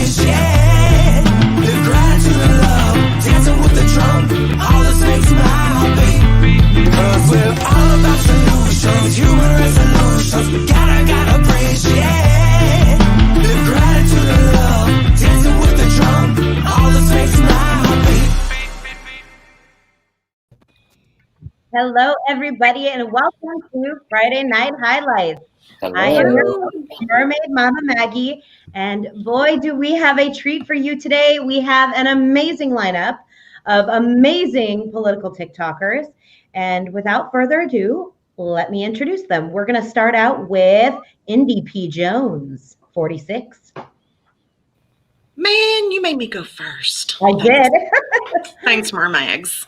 bridge, yeah. Live gratitude and love, dancing with the drum, all this makes my heart beat. Cause we're all about solutions, human resolutions, gotta bridge, yeah. Live gratitude and love, dancing with the drum, all this makes my heart beat. Hello, everybody, and welcome to Friday Night Highlights. Hello. I am your Mermaidmama Maggie, and boy, do we have a treat for you today. We have an amazing lineup of amazing political TikTokers, and without further ado, let me introduce them. We're going to start out with Indy P. Jones, 46. Man, you made me go first. I did. Thanks, Mermags.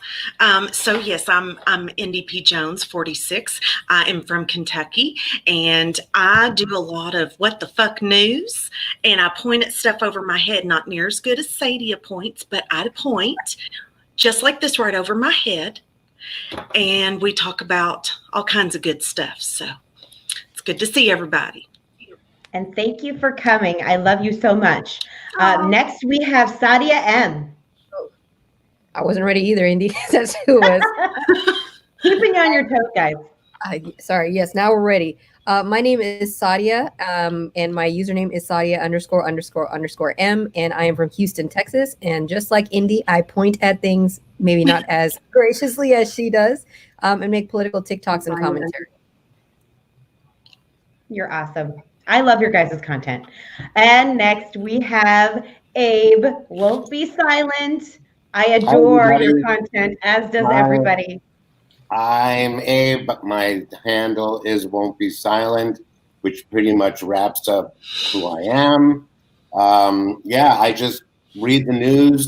So yes, I'm Indy P. Jones, 46. I am from Kentucky, and I do a lot of what the fuck news, and I point at stuff over my head, not near as good as Sadia points, but I point just like this right over my head, and we talk about all kinds of good stuff. So it's good to see everybody. And thank you for coming. I love you so much. Next, we have Sadia M. I wasn't ready either, Indy. That's who it was. Keeping you on your toes, guys. Sorry. Yes, now we're ready. My name is Sadia, and my username is Sadia ____ M, and I am from Houston, Texas. And just like Indy, I point at things, maybe not as graciously as she does, and make political TikToks and commentary. You're awesome. I love your guys' content. And next we have Abe. Won't Be Silent. I adore your content, as does everybody. I'm Abe. My handle is Won't Be Silent, which pretty much wraps up who I am. I just read the news,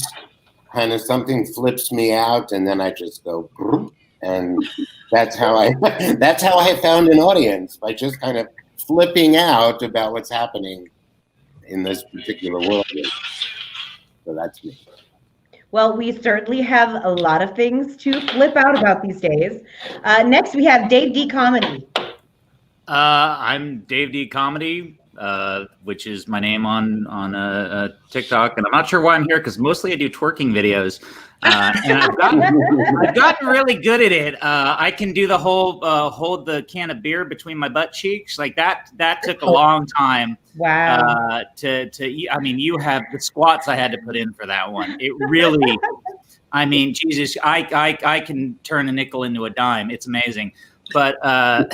kind of something flips me out, and then I just go, and that's how I found an audience, by just kind of flipping out about what's happening in this particular world. So that's me. Well, we certainly have a lot of things to flip out about these days. Next, we have Dave D. Comedy. I'm Dave D. Comedy, which is my name on TikTok, and I'm not sure why I'm here because mostly I do twerking videos, and I've gotten really good at it. I can do the whole hold the can of beer between my butt cheeks like that. That took a long time. Wow. I mean, you have the squats I had to put in for that one. It really, I mean, Jesus, I can turn a nickel into a dime. It's amazing. But I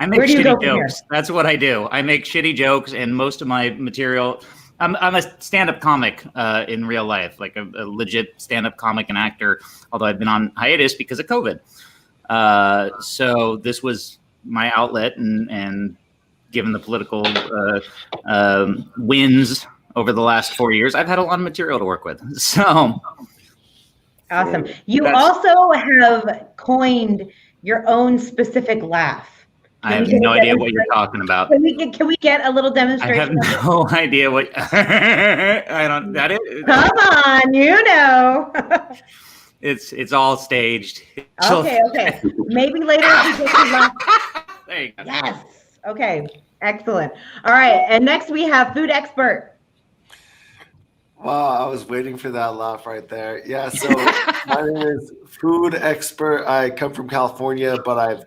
make shitty jokes. That's what I do. I make shitty jokes, and most of my material. I'm a stand-up comic in real life, like a legit stand-up comic and actor. Although I've been on hiatus because of COVID. So this was my outlet, and given the political wins over the last 4 years, I've had a lot of material to work with. So. Awesome. You also have coined your own specific laugh. I have no idea what you're talking about. Can we get a little demonstration? I have no idea what. I don't. That is. Come on, you know. It's all staged. Okay. Maybe later if we get to laugh. There you go. Yes. Okay. Excellent. All right. And next we have Food X Bert. Wow, I was waiting for that laugh right there. Yeah, so my name is Food Expert. I come from California, but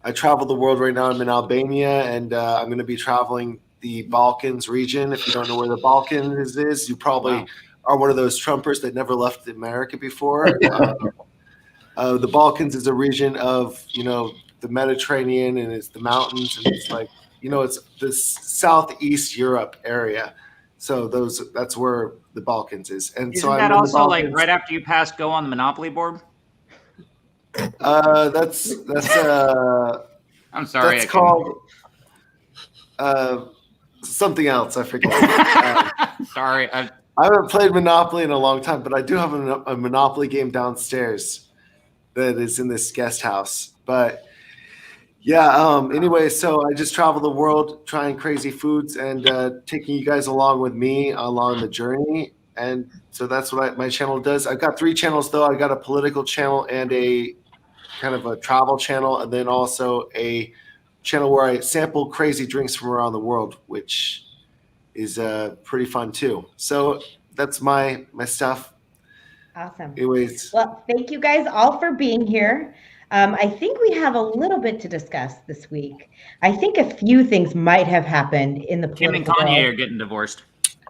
I travel the world right now. I'm in Albania, and I'm going to be traveling the Balkans region. If you don't know where the Balkans is, you probably are one of those Trumpers that never left America before. The Balkans is a region of, the Mediterranean, and it's the mountains, and it's like, it's the Southeast Europe area. So that's where the Balkans is. And isn't that also like right after you pass go on the Monopoly board? That's I'm sorry. That's called something else. I forget. Sorry. I haven't played Monopoly in a long time, but I do have a Monopoly game downstairs that is in this guest house. But yeah, anyway, so I just travel the world trying crazy foods and taking you guys along with me along the journey. And so that's what my channel does. I've got 3 channels, though. I got a political channel and a kind of a travel channel, and then also a channel where I sample crazy drinks from around the world, which is pretty fun too. So that's my stuff. Awesome. Anyways, Well, thank you guys all for being here. I think we have a little bit to discuss this week. I think a few things might have happened in the Kim and political Kanye world. are getting divorced.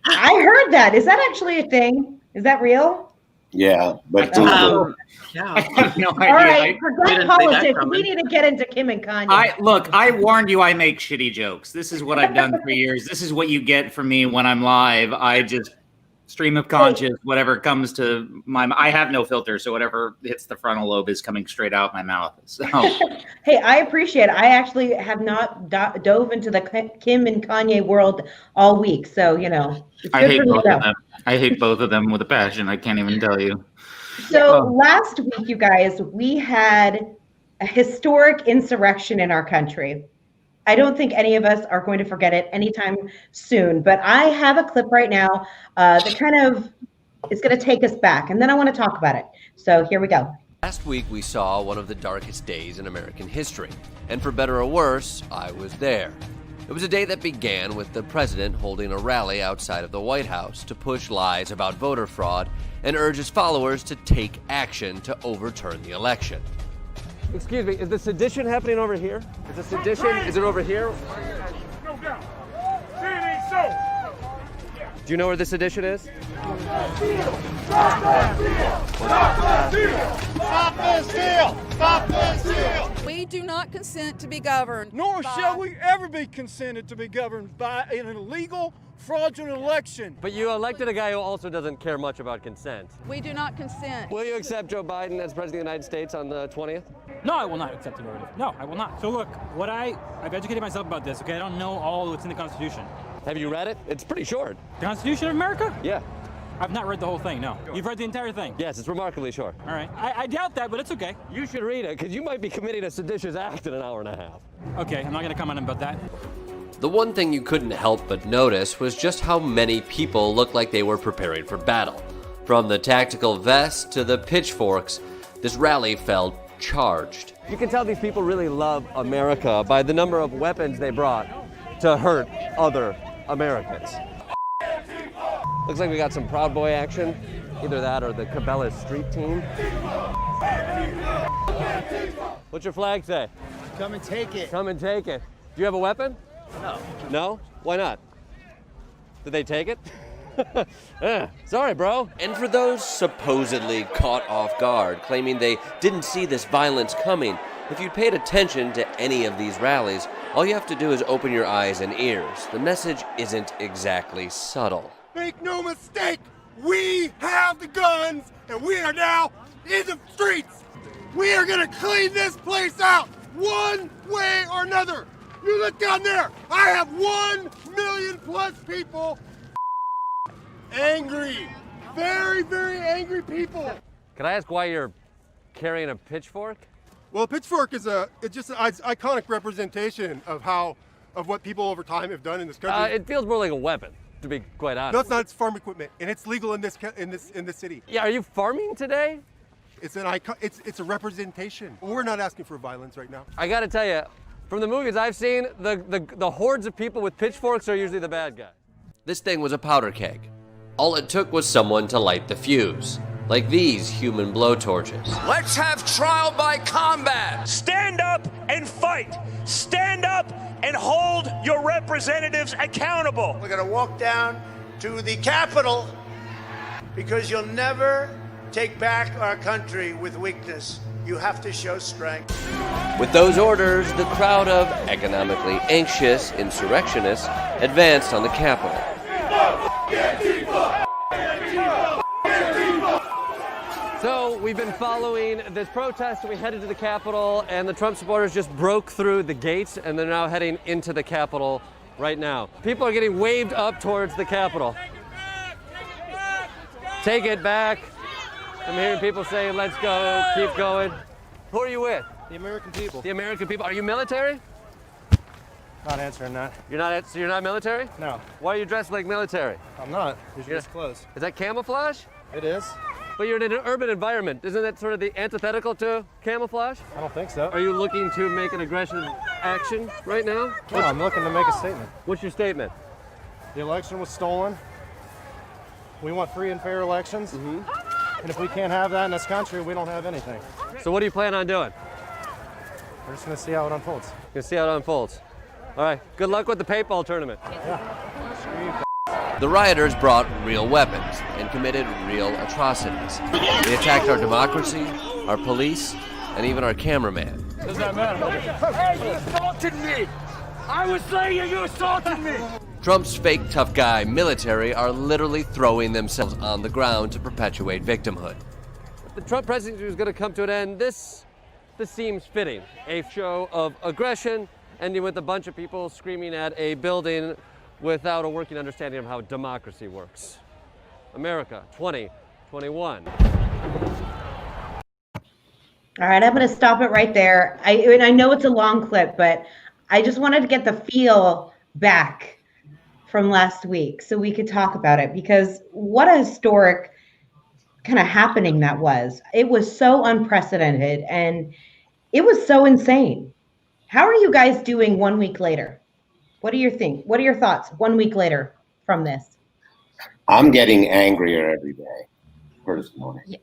I heard that. Is that actually a thing? Is that real? Yeah, but Yeah. I have no idea. All right, we forget didn't see that politics. coming. We need to get into Kim and Kanye. Look, I warned you I make shitty jokes. This is what I've done for years. This is what you get from me when I'm live. I just stream of conscious, whatever comes to my I have no filter, so whatever hits the frontal lobe is coming straight out my mouth. So Hey, I appreciate it. I actually have not dove into the Kim and Kanye world all week. So, you know, it's I good hate for me to both know. of them. I hate both of them with a passion. I can't even tell you. So last week, you guys, we had a historic insurrection in our country. I don't think any of us are going to forget it anytime soon, but I have a clip right now that kind of is going to take us back, and then I want to talk about it. So here we go. Last week we saw one of the darkest days in American history, and for better or worse, I was there. It was a day that began with the president holding a rally outside of the White House to push lies about voter fraud and urge his followers to take action to overturn the election. Excuse me, is the sedition happening over here? Is the sedition, is it over here? Do you know where the sedition is? Stop this deal! Stop this deal! We do not consent to be governed. Nor shall we ever be consented to be governed by an illegal, fraudulent election. But you elected a guy who also doesn't care much about consent. We do not consent. Will you accept Joe Biden as president of the United States on the 20th? No, I will not accept the narrative. No, I will not. So look, I've educated myself about this, okay? I don't know all what's in the Constitution. Have you read it? It's pretty short. The Constitution of America? Yeah. I've not read the whole thing, no. You've read the entire thing? Yes, it's remarkably short. All right. I doubt that, but it's okay. You should read it, because you might be committing a seditious act in an hour and a half. Okay, I'm not going to comment about that. The one thing you couldn't help but notice was just how many people looked like they were preparing for battle. From the tactical vests to the pitchforks, this rally felt charged. You can tell these people really love America by the number of weapons they brought to hurt other Americans. Looks like we got some Proud Boy action. Either that or the Cabela's street team. What's your flag say? Come and take it. Come and take it. Do you have a weapon? No. No? Why not? Did they take it? Sorry, bro. And for those supposedly caught off guard, claiming they didn't see this violence coming, if you'd paid attention to any of these rallies, all you have to do is open your eyes and ears. The message isn't exactly subtle. Make no mistake, we have the guns, and we are now in the streets. We are gonna clean this place out, one way or another. You look down there, I have 1 million plus people angry. Very, very angry people. Can I ask why you're carrying a pitchfork? Well, a pitchfork is it's just an iconic representation of what people over time have done in this country. It feels more like a weapon, to be quite honest. No, it's not. It's farm equipment, and it's legal in this city. Yeah, are you farming today? It's an icon. It's a representation. We're not asking for violence right now. I gotta tell you, from the movies I've seen, the hordes of people with pitchforks are usually the bad guys. This thing was a powder keg. All it took was someone to light the fuse, like these human blowtorches. Let's have trial by combat. Stand up and fight. Stand up and hold your representatives accountable. We're going to walk down to the Capitol because you'll never take back our country with weakness. You have to show strength. With those orders, the crowd of economically anxious insurrectionists advanced on the Capitol. So we've been following this protest. We headed to the Capitol, and the Trump supporters just broke through the gates, and they're now heading into the Capitol right now. People are getting waved up towards the Capitol. Take it back. I'm hearing people saying, let's go, keep going. Who are you with? The American people. The American people. Are you military? Not answering that. So you're not military? No, Why are you dressed like military? I'm not. These are Yeah. just clothes. Is that camouflage? It is. But you're in an urban environment. Isn't that sort of the antithetical to camouflage? I don't think so. Are you looking to make an aggressive action right now? No, I'm looking to make a statement. What's your statement? The election was stolen. We want free and fair elections. And if we can't have that in this country, we don't have anything. So what do you plan on doing? We're just going to see how it unfolds. Gonna see how it unfolds. All right, good luck with the paintball tournament. The rioters brought real weapons and committed real atrocities. They attacked our democracy, our police, and even our cameraman. Does that matter? Hey, you assaulted me! I was saying you assaulted me! Trump's fake tough guy military are literally throwing themselves on the ground to perpetuate victimhood. If the Trump presidency was going to come to an end, this seems fitting. A show of aggression ending with a bunch of people screaming at a building without a working understanding of how democracy works. America 2021. All right, I'm going to stop it right there. I know it's a long clip, but I just wanted to get the feel back from last week so we could talk about it, because what a historic kind of happening that was. It was so unprecedented and it was so insane. How are you guys doing 1 week later? What do you think? What are your thoughts 1 week later from this? I'm getting angrier every day, personally. Yeah.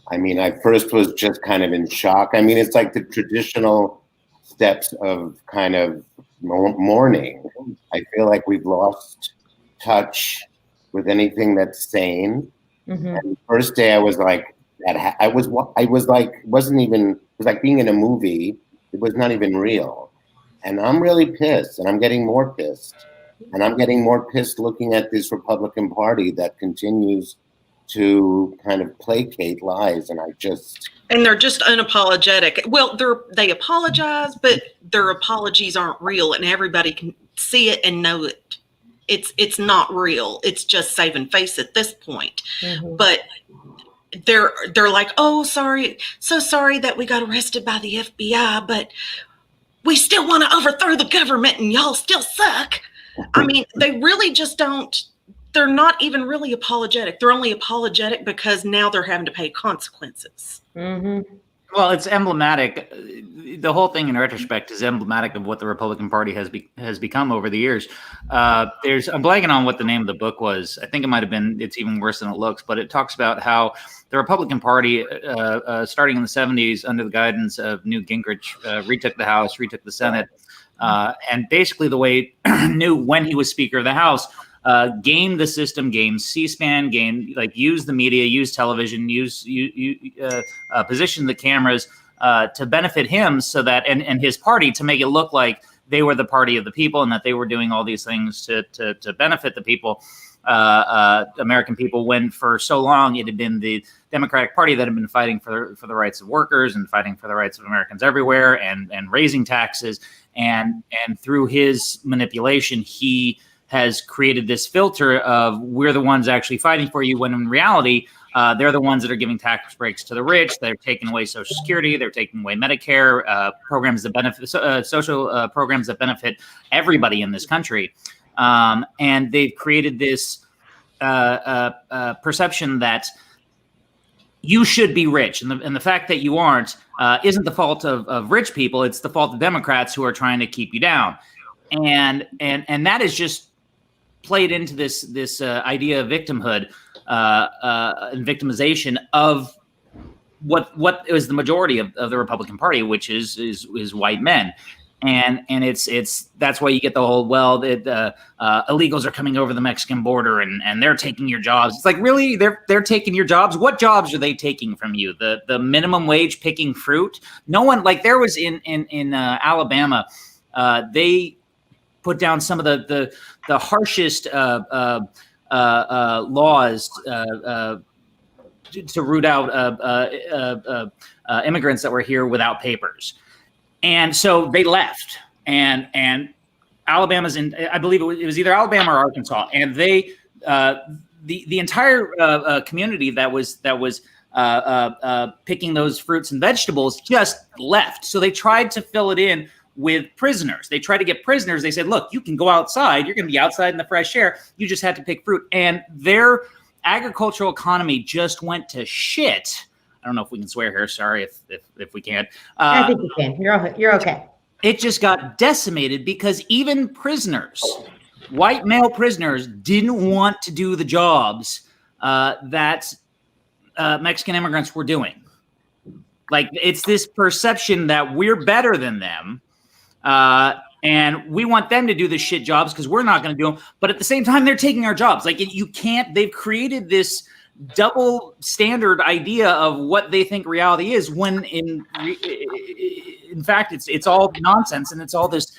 I mean, I first was just kind of in shock. I mean, it's like the traditional steps of kind of mourning. I feel like we've lost touch with anything that's sane. And the first day I was like, it was like being in a movie. It was not even real. And I'm really pissed, and I'm getting more pissed. And I'm getting more pissed looking at this Republican Party that continues to kind of placate lies, and they're just unapologetic. Well, they apologize, but their apologies aren't real, and everybody can see it and know it. It's not real. It's just saving face at this point. But they're like, oh, sorry, so sorry that we got arrested by the FBI, but we still want to overthrow the government, and y'all still suck. I mean, they really just don't. They're not even really apologetic. They're only apologetic because now they're having to pay consequences. Well, it's emblematic. The whole thing in retrospect is emblematic of what the Republican Party has become over the years. I'm blanking on what the name of the book was. I think it might have been It's Even Worse Than It Looks, but it talks about how the Republican Party, starting in the 70s under the guidance of Newt Gingrich, retook the House, retook the Senate, and basically the way knew when he was Speaker of the House, game the system, game C-SPAN, use the media, use television, position the cameras to benefit him, so that and his party, to make it look like they were the party of the people and that they were doing all these things to benefit the people, American people, when for so long it had been the Democratic Party that had been fighting for the rights of workers and fighting for the rights of Americans everywhere and raising taxes, and through his manipulation he has created this filter of we're the ones actually fighting for you, when in reality, they're the ones that are giving tax breaks to the rich. They're taking away Social Security. They're taking away Medicare, programs that benefit social programs that benefit everybody in this country. And they've created this perception that you should be rich, and the fact that you aren't isn't the fault of rich people. It's the fault of Democrats who are trying to keep you down, and that is just played into this idea of victimhood and victimization of what is the majority of the Republican Party, which is white men. And it's that's why you get the whole, illegals are coming over the Mexican border and they're taking your jobs. It's like, really, they're taking your jobs? What jobs are they taking from you? The minimum wage picking fruit? No one, like there was in Alabama, they put down some of the harshest laws to root out immigrants that were here without papers. And so they left, and Alabama's in, I believe it was either Alabama or Arkansas, and they the entire community that was picking those fruits and vegetables just left. So they tried to fill it in with prisoners. They tried to get prisoners. They said, look, you can go outside. You're going to be outside in the fresh air. You just had to pick fruit. And their agricultural economy just went to shit. I don't know if we can swear here. Sorry if we can't. I think you can. You're okay. It just got decimated because even prisoners white male prisoners didn't want to do the jobs that Mexican immigrants were doing. Like, it's this perception that we're better than them, and we want them to do the shit jobs because we're not going to do them. But at the same time, they're taking our jobs. Like, you can't. They've created this double standard idea of what they think reality is, when in fact it's all nonsense, and it's all this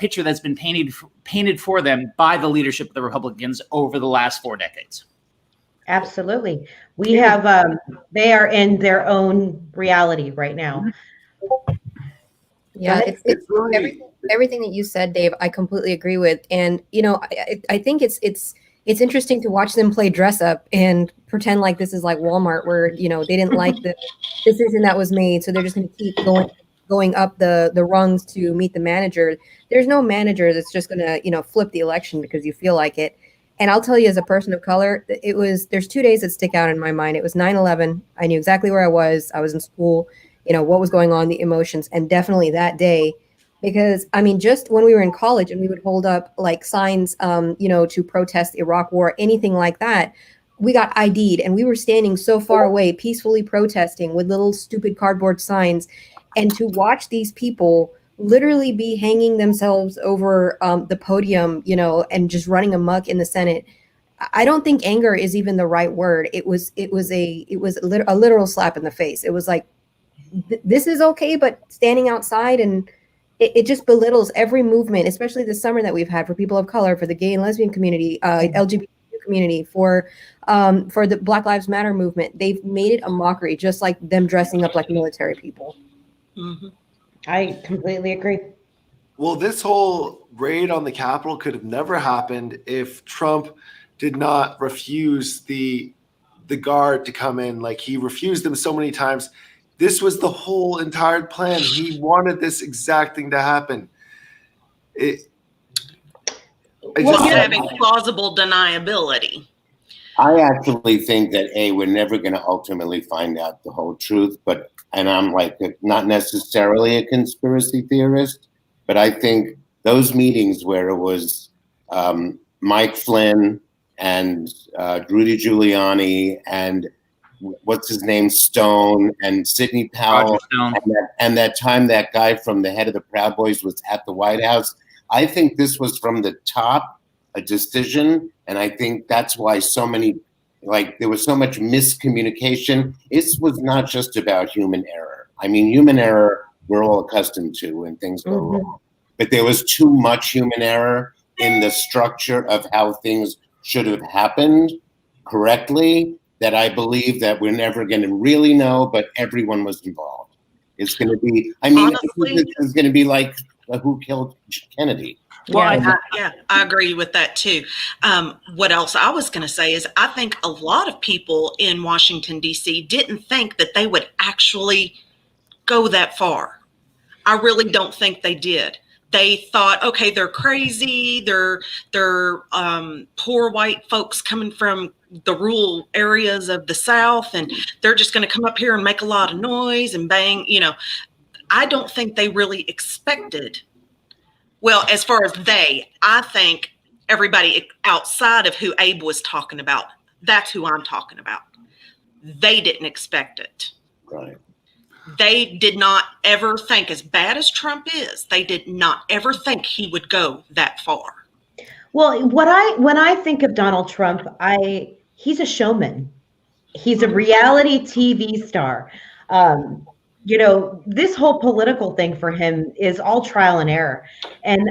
picture that's been painted for them by the leadership of the Republicans over the last 4 decades. Absolutely. We have, they are in their own reality right now. Yeah, it's everything that you said, Dave, I completely agree with. And, you know, I think it's interesting to watch them play dress up and pretend like this is like Walmart, where, you know, they didn't like the decision that was made, so they're just going to keep going up the rungs to meet the manager. There's no manager that's just going to, you know, flip the election because you feel like it. And I'll tell you, as a person of color, there's 2 days that stick out in my mind. It was 9/11. I knew exactly where I was in school, you know, what was going on, the emotions, and definitely that day. Because, I mean, just when we were in college and we would hold up like signs, you know, to protest the Iraq War, anything like that, we got ID'd, and we were standing so far away, peacefully protesting with little stupid cardboard signs. And to watch these people literally be hanging themselves over the podium, you know, and just running amok in the Senate, I don't think anger is even the right word. It was a literal slap in the face. It was like, this is okay, but standing outside, and it just belittles every movement, especially this summer that we've had for people of color, for the gay and lesbian community, LGBT community, for the Black Lives Matter movement. They've made it a mockery, just like them dressing up like military people. Mm-hmm. I completely agree. Well, this whole raid on the Capitol could have never happened if Trump did not refuse the guard to come in. Like, he refused them so many times. This was the whole entire plan. He wanted this exact thing to happen. Having plausible deniability. I actually think that we're never going to ultimately find out the whole truth, and I'm like not necessarily a conspiracy theorist, but I think those meetings where it was Mike Flynn and Rudy Giuliani and what's his name, Stone, and Sidney Powell, and that time that guy from the head of the Proud Boys was at the White House, I think this was from the top a decision, and I think that's why there was so much miscommunication. It was not just about human error. I mean, human error we're all accustomed to when things go wrong, but there was too much human error in the structure of how things should have happened correctly, that I believe that we're never going to really know, but everyone was involved. It's going to be, honestly, it's going to be like who killed Kennedy. Well, I agree with that too. What else I was going to say is I think a lot of people in Washington, D.C. didn't think that they would actually go that far. I really don't think they did. They thought, okay, they're crazy. They're poor white folks coming from the rural areas of the South, and they're just going to come up here and make a lot of noise and bang. You know, I don't think they really expected. Well, as far as I think everybody outside of who Abe was talking about, that's who I'm talking about. They didn't expect it. Right. They did not ever think, as bad as Trump is, they did not ever think he would go that far. Well, when I think of Donald Trump, he's a showman. He's a reality TV star. You know, this whole political thing for him is all trial and error, and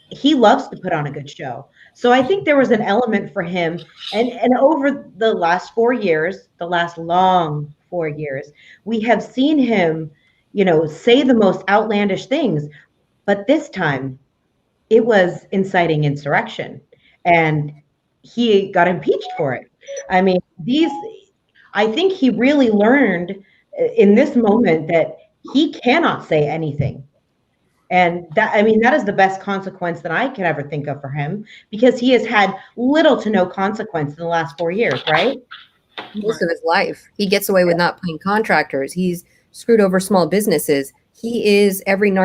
he loves to put on a good show. So I think there was an element for him, and over the last 4 years, the last long 4 years, we have seen him, you know, say the most outlandish things, but this time it was inciting insurrection, and he got impeached for it. I mean, I think he really learned in this moment that he cannot say anything. And that is the best consequence that I can ever think of for him, because he has had little to no consequence in the last 4 years, right? Most of his life. He gets away with not paying contractors. He's screwed over small businesses. he is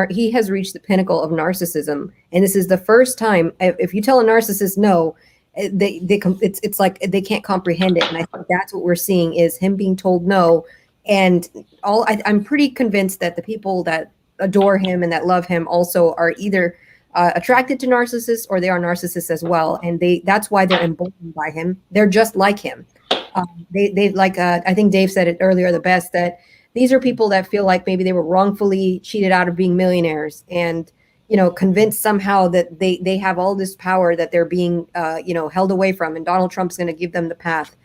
he has reached the pinnacle of narcissism, and this is the first time. If you tell a narcissist no, it's like they can't comprehend it, and I think that's what we're seeing is him being told no. And I'm pretty convinced that the people that adore him and that love him also are either attracted to narcissists or they are narcissists as well, and that's why they're emboldened by him. They're just like him. They like I think Dave said it earlier the best, that these are people that feel like maybe they were wrongfully cheated out of being millionaires, and convinced somehow that they have all this power that they're being held away from, and Donald Trump's going to give them the path.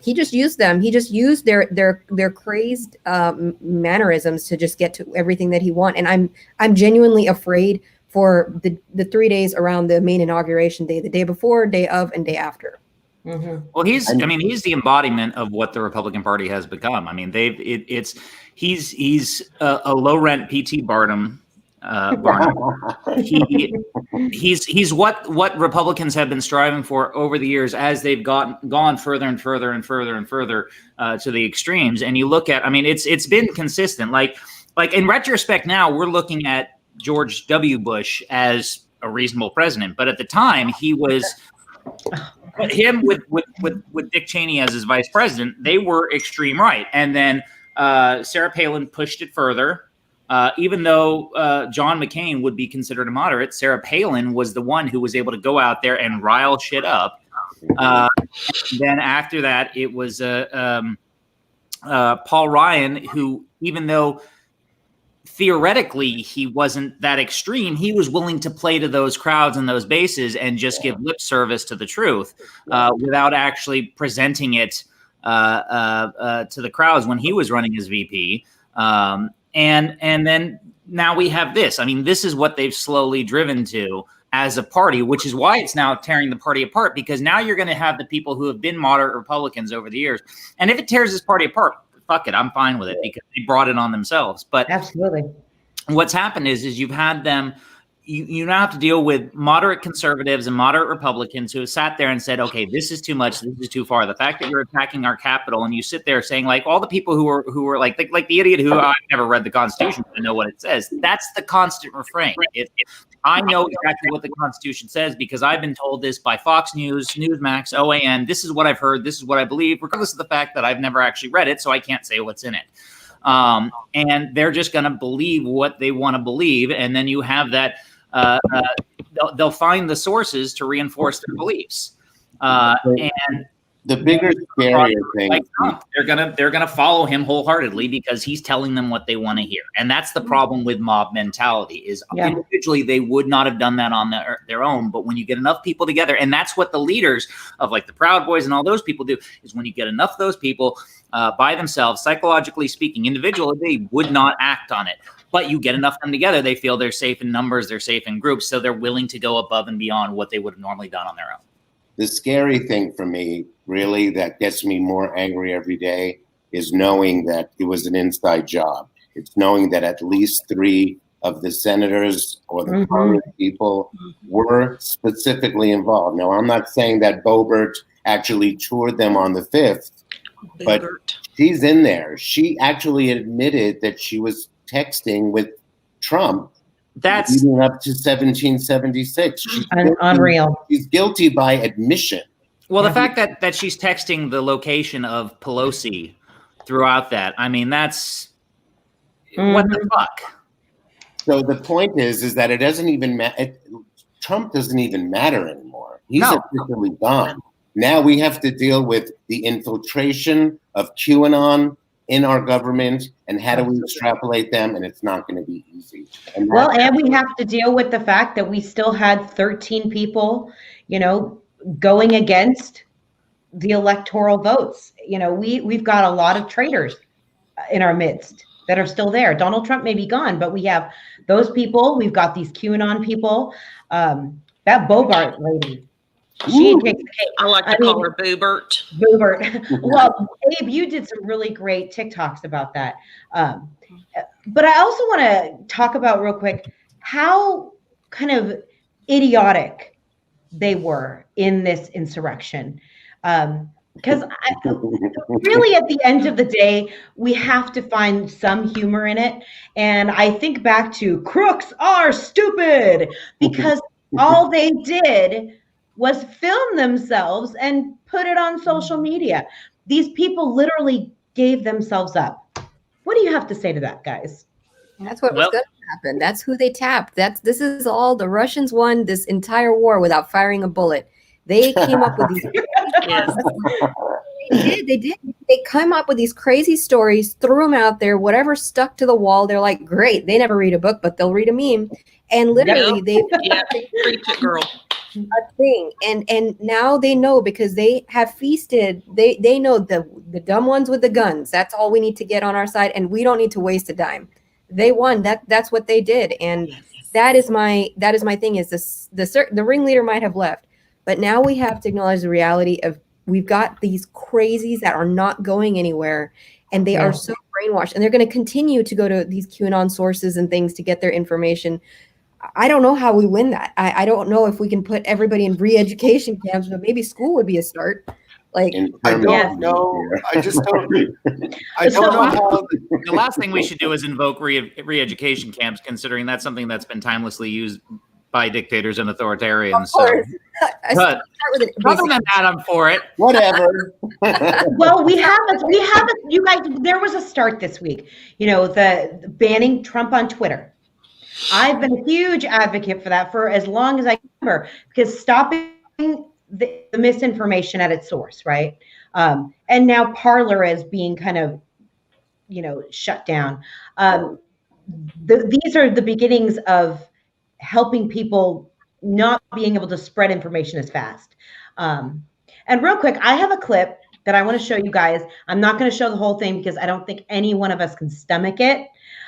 He just used them. He just used their crazed mannerisms to just get to everything that he wants. And I'm genuinely afraid for the 3 days around the main inauguration day, the day before, day of, and day after. Mm-hmm. Well, he's the embodiment of what the Republican Party has become. I mean, he's a low rent P.T. Barnum. He's what Republicans have been striving for over the years as they've gone further and further and further and further to the extremes. And you look at, I mean, it's been consistent. Like in retrospect, now we're looking at George W. Bush as a reasonable president, but at the time he was. Him with Dick Cheney as his vice president, they were extreme right. And then Sarah Palin pushed it further. Even though John McCain would be considered a moderate, Sarah Palin was the one who was able to go out there and rile shit up. Then after that, it was Paul Ryan, who, even though theoretically he wasn't that extreme, he was willing to play to those crowds and those bases and just give lip service to the truth without actually presenting it to the crowds when he was running as VP. And then now we have this. I mean, this is what they've slowly driven to as a party, which is why it's now tearing the party apart, because now you're going to have the people who have been moderate Republicans over the years. And if it tears this party apart, fuck it, I'm fine with it because they brought it on themselves. But absolutely, what's happened is you've had them. You now have to deal with moderate conservatives and moderate Republicans who have sat there and said, okay, this is too much. This is too far. The fact that you're attacking our Capitol, and you sit there saying, like, all the people who were like the idiot who I've never read the Constitution to know what it says. That's the constant refrain. I know exactly what the Constitution says because I've been told this by Fox News, Newsmax, OAN. This is what I've heard. This is what I believe, regardless of the fact that I've never actually read it, so I can't say what's in it. And they're just going to believe what they want to believe, and then you have that. They'll find the sources to reinforce their beliefs, and the bigger, scarier thing. Like Trump, they're gonna follow him wholeheartedly because he's telling them what they want to hear, and that's the problem with mob mentality. Is individually they would not have done that on their own, but when you get enough people together, and that's what the leaders of like the Proud Boys and all those people do, is when you get enough of those people by themselves, psychologically speaking, individually they would not act on it. But you get enough of them together, they feel they're safe in numbers, they're safe in groups, so they're willing to go above and beyond what they would have normally done on their own. The scary thing for me, really, that gets me more angry every day is knowing that it was an inside job. It's knowing that at least 3 of the senators or the Congress people were specifically involved. Now, I'm not saying that Bert actually toured them on the 5th, but she's in there. She actually admitted that she was texting with Trump. That's leading up to 1776. She's unreal. She's guilty by admission. Well, the fact that she's texting the location of Pelosi throughout that, I mean, that's what the fuck. So the point is that it doesn't even matter. Trump doesn't even matter anymore. He's officially gone. Now we have to deal with the infiltration of QAnon in our government, and how do we extrapolate them? And it's not going to be easy. And we have to deal with the fact that we still had 13 people, going against the electoral votes. We've got a lot of traitors in our midst that are still there. Donald Trump may be gone, but we have those people. We've got these QAnon people. That Bobart lady. She takes the cake. I like to call her Boobert. Boobert. Well, Abe, you did some really great TikToks about that. But I also want to talk about real quick how kind of idiotic they were in this insurrection. because really at the end of the day, we have to find some humor in it. And I think back to Crooks are stupid, because all they did was film themselves and put it on social media. These people literally gave themselves up. What do you have to say to that, guys? That's what was going to happen. That's who they tapped. This is all. The Russians won this entire war without firing a bullet. They came up with these. They did. They come up with these crazy stories, threw them out there. Whatever stuck to the wall, they're like, great. They never read a book, but they'll read a meme. And literally, preach it, girl. A thing. And now they know, because they have feasted. They know the dumb ones with the guns. That's all we need to get on our side, and we don't need to waste a dime. They won. That's what they did, and that is my thing. Is the ringleader might have left, but now we have to acknowledge the reality of we've got these crazies that are not going anywhere, and they are so brainwashed, and they're going to continue to go to these QAnon sources and things to get their information. I don't know how we win that. I don't know if we can put everybody in re-education camps, but maybe school would be a start. Like, I don't know. I just don't. I don't know how. The last thing we should do is invoke re-education camps, considering that's something that's been timelessly used by dictators and authoritarians. So, but other than that, I'm for it. Whatever. Well, we have you guys. There was a start this week. You know, the banning Trump on Twitter. I've been a huge advocate for that for as long as I can remember, because stopping the misinformation at its source, right? And now Parler is being kind of, shut down. These are the beginnings of helping people not being able to spread information as fast. And real quick, I have a clip that I want to show you guys. I'm not going to show the whole thing because I don't think any one of us can stomach it.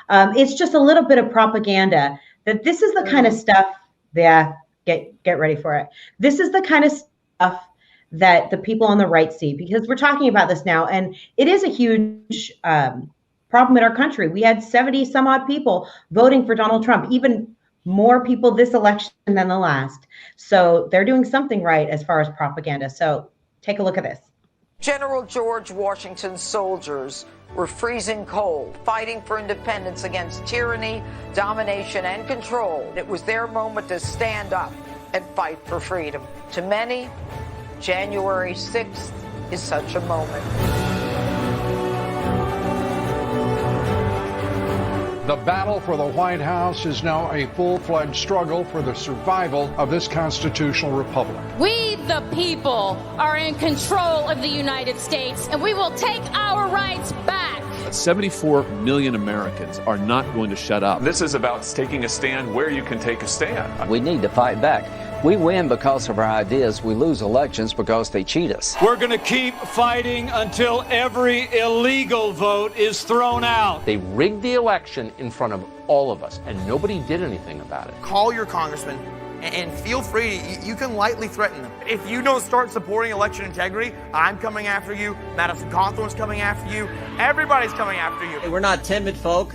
It's just a little bit of propaganda that this is the kind of stuff. Yeah, get ready for it. This is the kind of stuff that the people on the right see, because we're talking about this now, and it is a huge problem in our country. We had 70 some odd people voting for Donald Trump, even more people this election than the last. So they're doing something right as far as propaganda. So take a look at this. General George Washington's soldiers were freezing cold, fighting for independence against tyranny, domination, and control. It was their moment to stand up and fight for freedom. To many, January 6th is such a moment. The battle for the White House is now a full-fledged struggle for the survival of this constitutional republic. We, the people, are in control of the United States, and we will take our rights back. 74 million Americans are not going to shut up. This is about taking a stand where you can take a stand. We need to fight back. We win because of our ideas. We lose elections because they cheat us. We're going to keep fighting until every illegal vote is thrown out. They rigged the election in front of all of us, and nobody did anything about it. Call your congressman and feel free. You can lightly threaten them. If you don't start supporting election integrity, I'm coming after you. Madison Cawthorn's coming after you. Everybody's coming after you. We're not timid folk.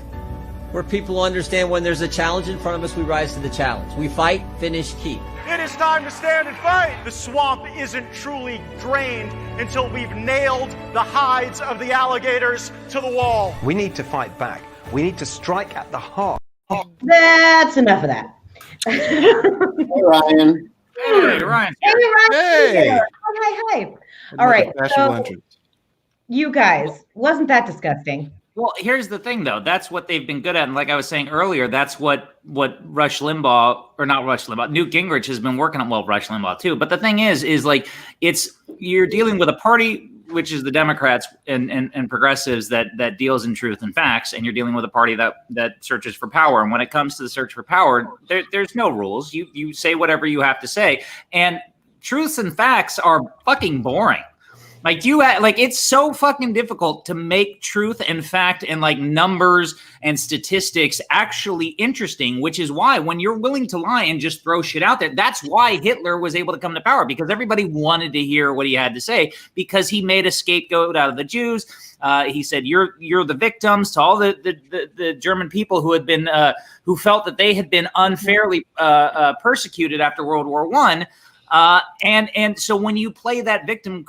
We're people who understand when there's a challenge in front of us, we rise to the challenge. We fight, finish, keep. It is time to stand and fight. The swamp isn't truly drained until we've nailed the hides of the alligators to the wall. We need to fight back. We need to strike at the heart. That's enough of that. Hey, Ryan. Hey, Ryan. Hey, Ryan. Hey. Hi. All right. So, you guys, wasn't that disgusting? Well, here's the thing, though. That's what they've been good at. And like I was saying earlier, that's what Rush Limbaugh, or not Rush Limbaugh, Newt Gingrich has been working on. Well, Rush Limbaugh, too. But the thing is like, you're dealing with a party, which is the Democrats and progressives, that deals in truth and facts. And you're dealing with a party that searches for power. And when it comes to the search for power, there's no rules. You say whatever you have to say. And truths and facts are fucking boring. Like it's so fucking difficult to make truth and fact and like numbers and statistics actually interesting, which is why when you're willing to lie and just throw shit out there, that's why Hitler was able to come to power, because everybody wanted to hear what he had to say, because he made a scapegoat out of the Jews. He said, you're the victims to all the German people who had been who felt that they had been unfairly persecuted after World War I. And so when you play that victim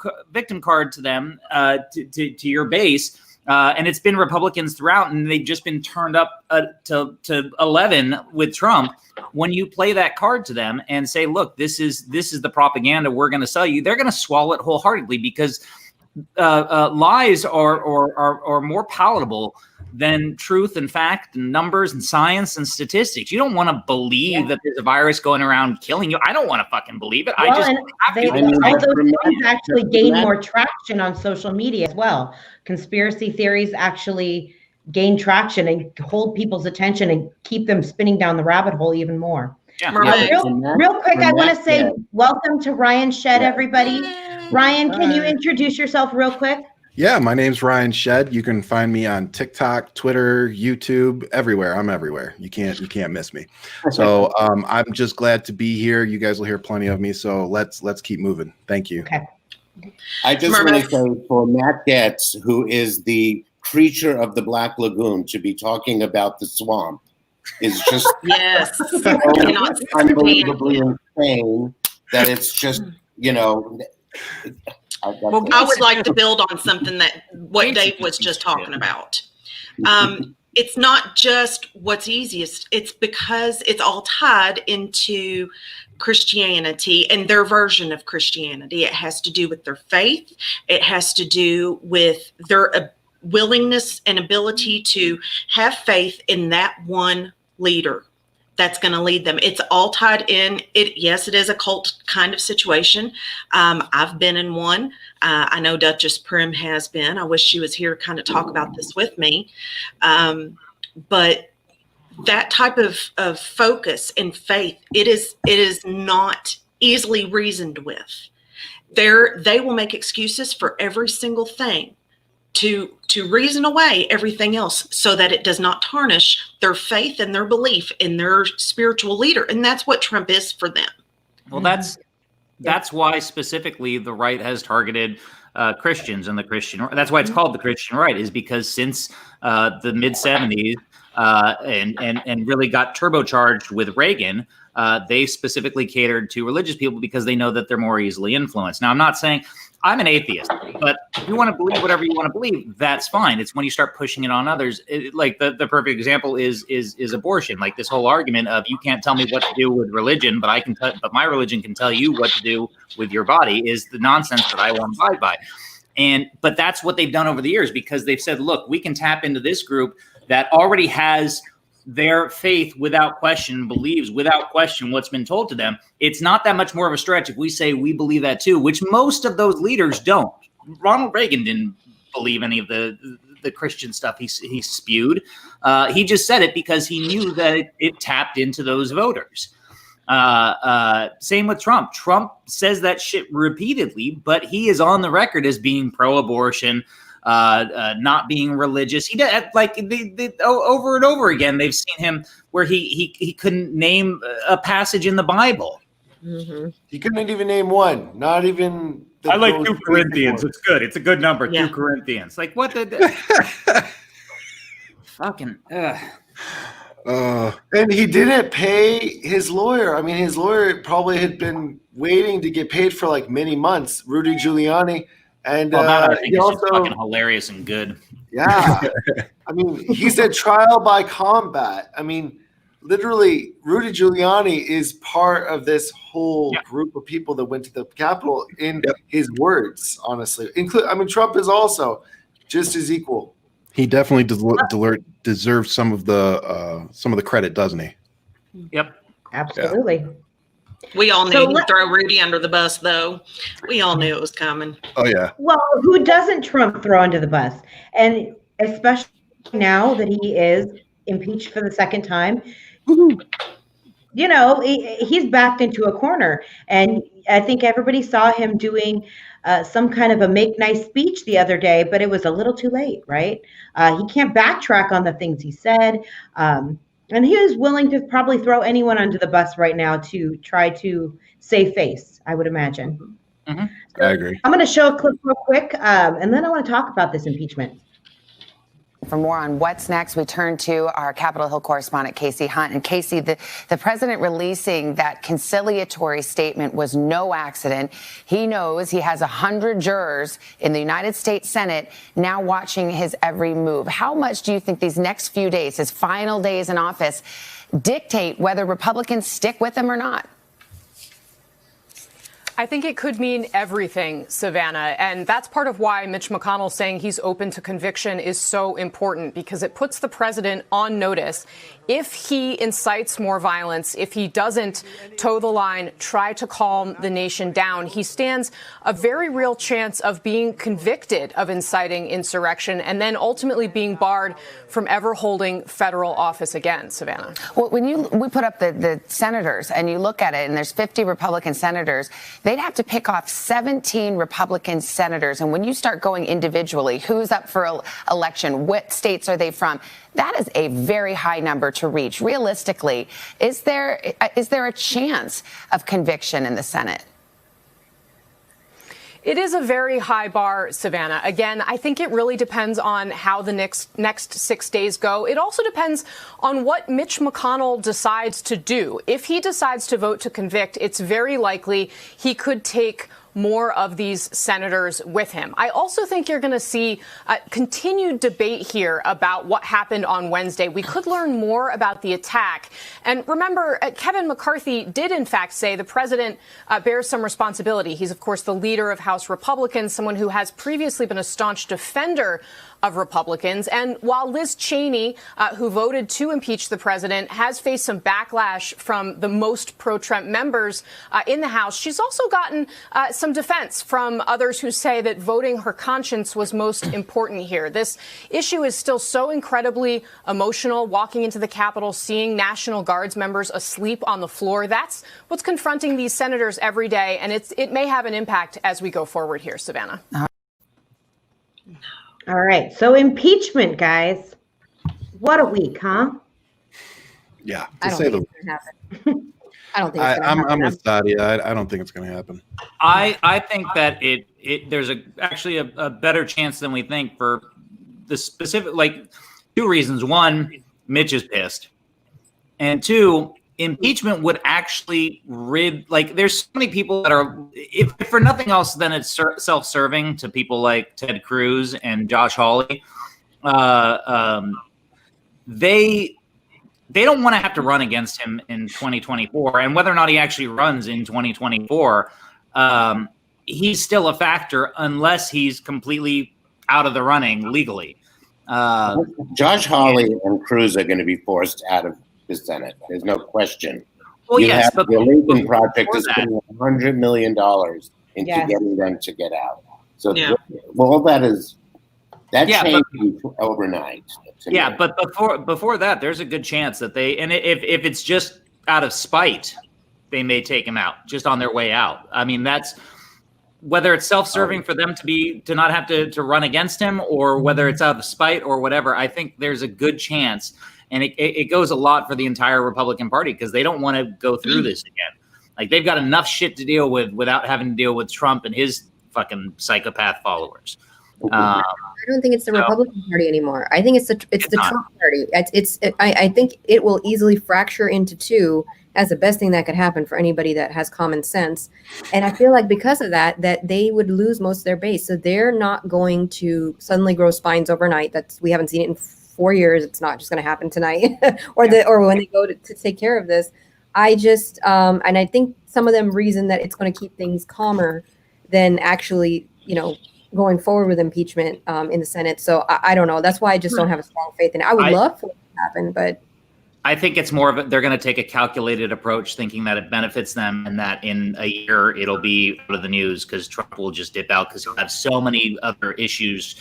card to them, to your base, and it's been Republicans throughout, and they've just been turned up to 11 with Trump. When you play that card to them and say, "Look, this is the propaganda we're going to sell you," they're going to swallow it wholeheartedly because lies are more palatable than truth and fact and numbers and science and statistics. You don't want to believe that there's a virus going around killing you. I don't want to fucking believe it. Well, I just and have to. all those things actually gain more traction on social media as well. Conspiracy theories actually gain traction and hold people's attention and keep them spinning down the rabbit hole even more. Yeah. Real quick, I want to say welcome to Ryan Shead, everybody. Ryan, can you introduce yourself real quick? Yeah, my name's Ryan Shead. You can find me on TikTok, Twitter, YouTube, everywhere. I'm everywhere. You can't miss me. So I'm just glad to be here. You guys will hear plenty of me. So let's keep moving. Thank you. Okay. I just want to say for Matt Getz, who is the creature of the Black Lagoon, to be talking about the swamp is just so unbelievably insane that it's just, I would like to build on something that what Dave was just talking about. It's not just what's easiest. It's because it's all tied into Christianity and their version of Christianity. It has to do with their faith. It has to do with their willingness and ability to have faith in that one leader that's going to lead them. It's all tied in. Yes, it is a cult kind of situation. I've been in one. I know Dutchess Prim has been. I wish she was here to kind of talk about this with me. But that type of focus and faith, it is not easily reasoned with. They will make excuses for every single thing to reason away everything else so that it does not tarnish their faith and their belief in their spiritual leader. And that's what Trump is for them. Well, that's why specifically the right has targeted Christians and the Christian. That's why it's called the Christian right, is because since the mid 70s and really got turbocharged with Reagan, they specifically catered to religious people because they know that they're more easily influenced. Now, I'm not saying I'm an atheist, but if you want to believe whatever you want to believe, that's fine. It's when you start pushing it on others. Like the perfect example is abortion. Like this whole argument of you can't tell me what to do with religion, but but my religion can tell you what to do with your body is the nonsense that I won't abide by. But that's what they've done over the years because they've said, look, we can tap into this group that already has their faith without question, believes without question what's been told to them. It's not that much more of a stretch if we say we believe that too, which most of those leaders don't. Ronald Reagan didn't believe any of the Christian stuff he spewed. He just said it because he knew that it tapped into those voters. Same with Trump. Trump says that shit repeatedly, but he is on the record as being pro-abortion, not being religious. He did like they over and over again. They've seen him where he couldn't name a passage in the Bible. Mm-hmm. He couldn't even name one. Not even. I like 2 Corinthians. It's good. It's a good number. Yeah. 2 Corinthians. Like what the fucking. And he didn't pay his lawyer. I mean, his lawyer probably had been waiting to get paid for like many months. Rudy Giuliani. And I think it's just fucking hilarious and good. Yeah. I mean, he said trial by combat. I mean, literally, Rudy Giuliani is part of this whole group of people that went to the Capitol in his words, honestly. Trump is also just as equal. He definitely deserves some of the credit, doesn't he? Yep. Absolutely. Yeah. We all knew to throw Rudy under the bus, though. We all knew it was coming. Oh, yeah. Well, who doesn't Trump throw under the bus? And especially now that he is impeached for the second time, he's backed into a corner. And I think everybody saw him doing some kind of a make nice speech the other day, but it was a little too late, right? He can't backtrack on the things he said. And he is willing to probably throw anyone under the bus right now to try to save face, I would imagine. Mm-hmm. I agree. I'm going to show a clip real quick, and then I want to talk about this impeachment. For more on what's next, we turn to our Capitol Hill correspondent, Casey Hunt. And Casey, the president releasing that conciliatory statement was no accident. He knows he has 100 jurors in the United States Senate now watching his every move. How much do you think these next few days, his final days in office, dictate whether Republicans stick with him or not? I think it could mean everything, Savannah. And that's part of why Mitch McConnell saying he's open to conviction is so important, because it puts the president on notice. If he incites more violence, if he doesn't toe the line, try to calm the nation down, he stands a very real chance of being convicted of inciting insurrection and then ultimately being barred from ever holding federal office again, Savannah. Well, when we put up the senators and you look at it, and there's 50 Republican senators, they'd have to pick off 17 Republican senators. And when you start going individually, who's up for election, what states are they from, that is a very high number to reach. Realistically, is there a chance of conviction in the Senate? It is a very high bar, Savannah. Again, I think it really depends on how the next 6 days go. It also depends on what Mitch McConnell decides to do. If he decides to vote to convict, it's very likely he could take more of these senators with him. I also think you're going to see continued debate here about what happened on Wednesday. We could learn more about the attack. And remember, Kevin McCarthy did, in fact, say the president bears some responsibility. He's, of course, the leader of House Republicans, someone who has previously been a staunch defender of Republicans. And while Liz Cheney, who voted to impeach the president, has faced some backlash from the most pro-Trump members in the House, she's also gotten some defense from others who say that voting her conscience was most important here. This issue is still so incredibly emotional. Walking into the Capitol, seeing National Guards members asleep on the floor, that's what's confronting these senators every day. And it may have an impact as we go forward here, Savannah. All right. So impeachment, guys. What a week, huh? Yeah. I don't think it's going to happen. I don't think it's going to happen. I'm with Sadia. I don't think it's going to happen. I think that there's actually a better chance than we think for the specific, like, two reasons. One, Mitch is pissed. And two, impeachment would actually there's so many people that are, if for nothing else, then it's self-serving to people like Ted Cruz and Josh Hawley. They don't want to have to run against him in 2024. And whether or not he actually runs in 2024, he's still a factor unless he's completely out of the running legally. Josh Hawley and Cruz are going to be forced out of the Senate. There's no question. Well, yes, but the Lincoln Project is spending $100 million into getting them to get out. So, all that changed overnight. Yeah, but before that, there's a good chance that if it's just out of spite, they may take him out just on their way out. I mean, that's whether it's self-serving for them to not have to run against him, or whether it's out of spite or whatever. I think there's a good chance. And it goes a lot for the entire Republican Party because they don't want to go through this again. Like, they've got enough shit to deal with without having to deal with Trump and his fucking psychopath followers. I don't think it's the Republican Party anymore. I think it's the Trump Party. I think it will easily fracture into two as the best thing that could happen for anybody that has common sense. And I feel like because of that they would lose most of their base. So they're not going to suddenly grow spines overnight. We haven't seen it in 4 years. It's not just going to happen tonight or when they go to take care of this. I just and I think some of them reason that it's going to keep things calmer than actually, going forward with impeachment in the Senate. So I don't know. That's why I just don't have a strong faith in it. I would love for it to happen, but I think it's more of they're going to take a calculated approach, thinking that it benefits them and that in a year it'll be out of the news because Trump will just dip out because he'll have so many other issues,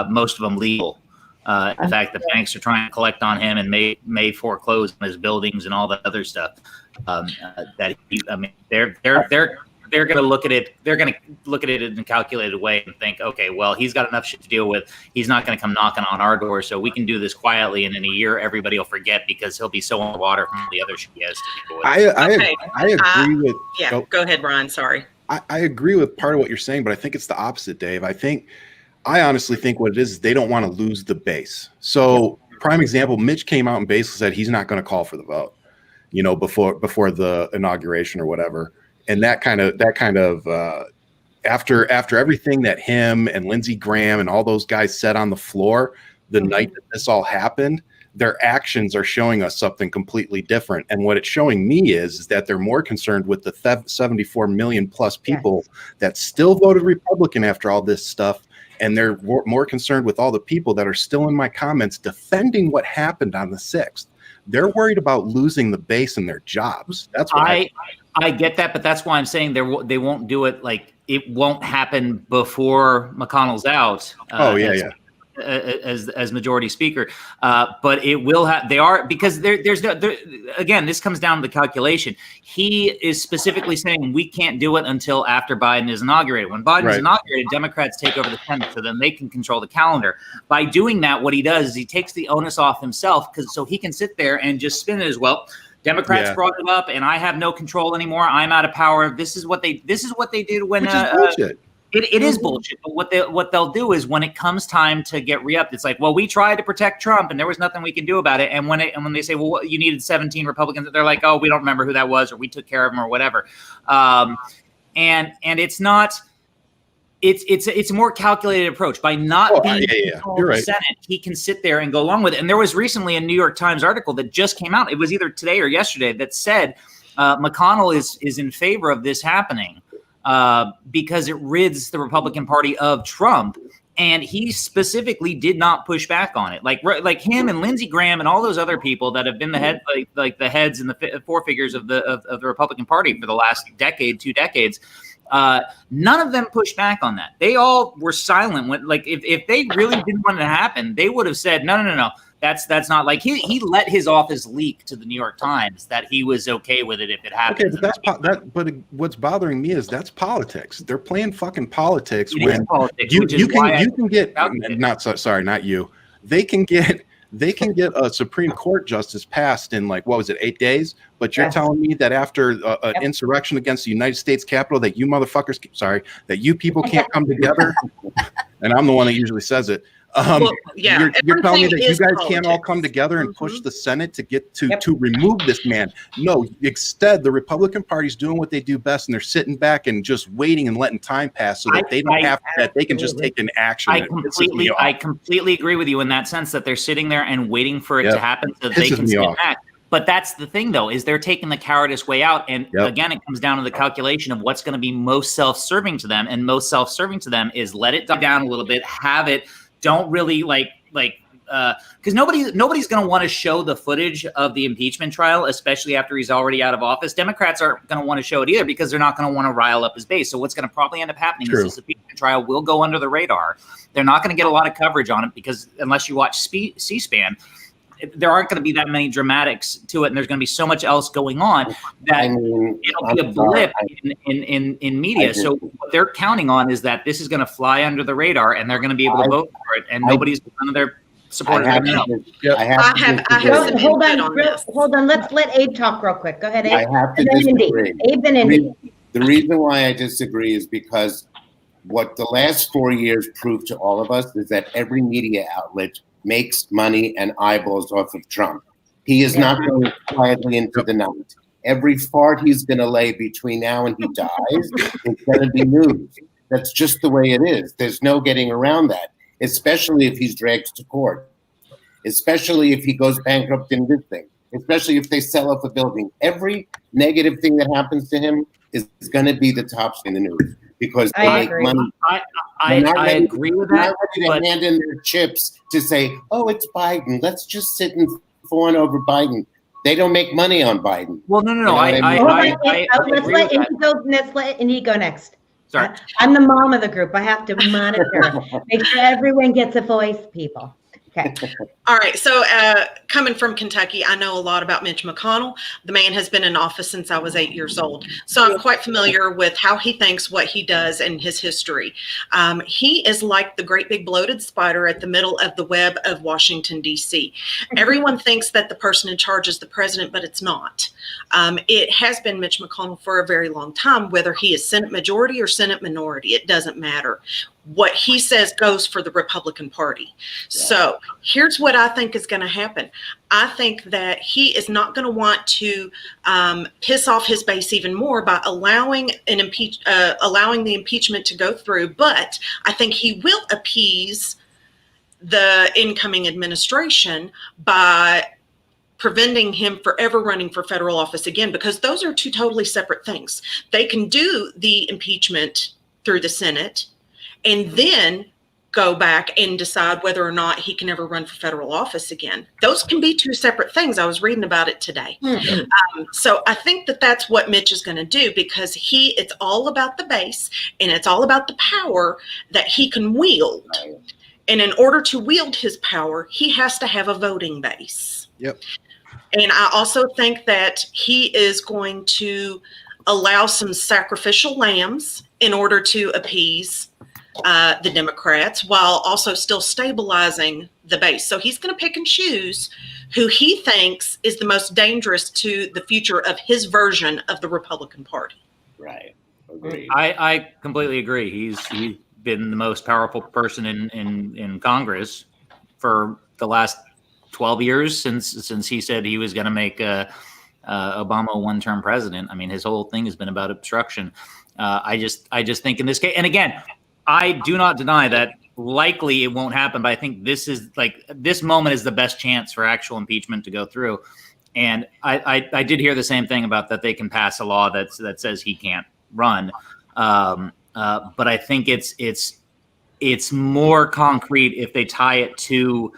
most of them legal. In fact, the banks are trying to collect on him and may foreclose on his buildings and all that other stuff. They're going to look at it. They're going to look at it in a calculated way and think, okay, well, he's got enough shit to deal with. He's not going to come knocking on our door, so we can do this quietly. And in a year, everybody will forget because he'll be so underwater from the other shit he has to deal with. I agree with. Yeah, go ahead, Brian. Sorry. I agree with part of what you're saying, but I think it's the opposite, Dave. I think I honestly think what it is they don't want to lose the base. So prime example, Mitch came out and basically said he's not going to call for the vote, you know, before the inauguration or whatever. And that kind of after everything that him and Lindsey Graham and all those guys said on the floor the night that this all happened, their actions are showing us something completely different. And what it's showing me is that they're more concerned with the 74 million plus people that still voted Republican after all this stuff. And they're more concerned with all the people that are still in my comments defending what happened on the 6th. They're worried about losing the base and their jobs. That's what I get that, but that's why I'm saying they won't do it. Like, it won't happen before McConnell's out. As majority speaker, but it will have. They are, because there's no. Again, this comes down to the calculation. He is specifically saying we can't do it until after Biden is inaugurated. When Biden is inaugurated, Democrats take over the Senate, so then they can control the calendar. By doing that, what he does is he takes the onus off himself, so he can sit there and just spin it as well. Democrats brought it up, and I have no control anymore. I'm out of power. This is what they did when. Which is bullshit. It is bullshit, but what they'll do is when it comes time to get re-upped, it's like, well, we tried to protect Trump and there was nothing we can do about it. And when they say, well, you needed 17 Republicans, they're like, oh, we don't remember who that was, or we took care of them, or whatever. And it's not. It's a more calculated approach. By not being the Senate, he can sit there and go along with it. And there was recently a New York Times article that just came out. It was either today or yesterday that said McConnell is in favor of this happening. Because it rids the Republican Party of Trump, and he specifically did not push back on it. Like him and Lindsey Graham and all those other people that have been the head, like the heads and the four figures of the Republican Party for the last decade, 2 decades. None of them pushed back on that. They all were silent. When, like, if they really didn't want it to happen, they would have said, no. That's not, like, he let his office leak to the New York Times that he was okay with it if it happened. Okay, but what's bothering me is that's politics. They're playing fucking politics. It is politics, They can get a Supreme Court justice passed in, like, what was it, 8 days? But you're telling me that after an insurrection against the United States Capitol, that you motherfuckers, that you people can't come together? And I'm the one that usually says it. You're telling me that you guys can't all come together and push the Senate to get to remove this man. No, instead, the Republican Party's doing what they do best, and they're sitting back and just waiting and letting time pass so that they can just take an action. I completely agree with you in that sense, that they're sitting there and waiting for it to happen so they can sit back. But that's the thing, though, is they're taking the cowardice way out. And again, it comes down to the calculation of what's going to be most self-serving to them. And most self-serving to them is let it die down a little bit, have it. Don't really because nobody's going to want to show the footage of the impeachment trial, especially after he's already out of office. Democrats aren't going to want to show it either because they're not going to want to rile up his base. So what's going to probably end up happening is this impeachment trial will go under the radar. They're not going to get a lot of coverage on it because unless you watch C-SPAN, there aren't going to be that many dramatics to it, and there's going to be so much else going on that it'll be a blip in media. So what they're counting on is that this is going to fly under the radar, and they're going to be able to vote for it, and nobody's none of their supporters are going to know. Hold on. Let's let Abe talk real quick. Go ahead, Abe. I have to disagree. Abe and Indy. The reason why I disagree is because what the last 4 years proved to all of us is that every media outlet makes money and eyeballs off of Trump. He is not going quietly into the night. Every fart he's going to lay between now and he dies is going to be news. That's just the way it is. There's no getting around that, especially if he's dragged to court, especially if he goes bankrupt in this thing, especially if they sell off a building. Every negative thing that happens to him is going to be the top in the news because they make money. I agree with that. They're not ready to hand in their chips to say, oh, it's Biden. Let's just sit and fawn over Biden. They don't make money on Biden. Well, no. Let's let Indy go next. Sorry. I'm the mom of the group. I have to monitor. Make sure everyone gets a voice, people. Okay. All right. So coming from Kentucky, I know a lot about Mitch McConnell. The man has been in office since I was 8 years old. So I'm quite familiar with how he thinks, what he does, and his history. He is like the great big bloated spider at the middle of the web of Washington, D.C. Everyone thinks that the person in charge is the president, but it's not. It has been Mitch McConnell for a very long time, whether he is Senate majority or Senate minority. It doesn't matter. what he says goes for the Republican Party. So here's what I think is going to happen. I think that he is not going to want to piss off his base even more by allowing the impeachment to go through. But I think he will appease the incoming administration by preventing him from ever running for federal office again, because those are two totally separate things. They can do the impeachment through the Senate and then go back and decide whether or not he can ever run for federal office again. Those can be two separate things. I was reading about it today. So I think that that's what Mitch is going to do, because it's all about the base and it's all about the power that he can wield. And in order to wield his power, he has to have a voting base. Yep. And I also think that he is going to allow some sacrificial lambs in order to appease the Democrats, while also still stabilizing the base. So he's going to pick and choose who he thinks is the most dangerous to the future of his version of the Republican Party. Right. Agreed. I completely agree. He's been the most powerful person in Congress for the last 12 years since he said he was going to make Obama a one-term president. I mean, his whole thing has been about obstruction. I just think in this case, and again, I do not deny that likely it won't happen, but I think this moment is the best chance for actual impeachment to go through. And I did hear the same thing about that they can pass a law that says he can't run. But I think it's more concrete if they tie it to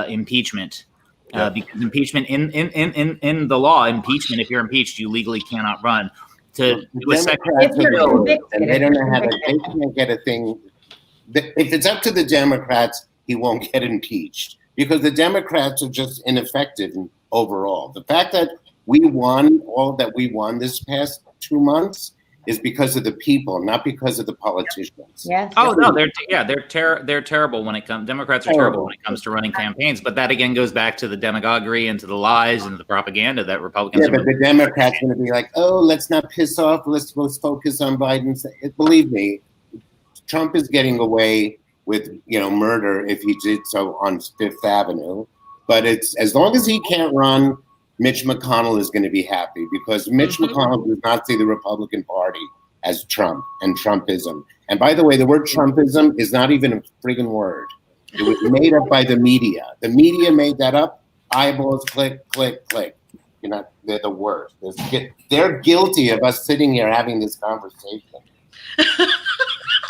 impeachment. Because impeachment in the law, impeachment, if you're impeached, you legally cannot run. To do a second, and they don't know how they can't get a thing. If it's up to the Democrats, he won't get impeached, because the Democrats are just ineffective overall. The fact that we won all that we won this past 2 months is because of the people, not because of the politicians. Yes. Oh no, they're terrible when it comes. Democrats are terrible when it comes to running campaigns. But that again goes back to the demagoguery and to the lies and the propaganda that Republicans. Yeah, but the Democrats are going to be like, oh, let's not piss off. Let's focus on Biden. Believe me, Trump is getting away with murder if he did so on Fifth Avenue. But it's as long as he can't run, Mitch McConnell is going to be happy, because Mitch McConnell does not see the Republican Party as Trump and Trumpism. And by the way, the word Trumpism is not even a friggin' word. It was made up by the media. The media made that up. Eyeballs, click, click, click. They're the worst. They're guilty of us sitting here having this conversation.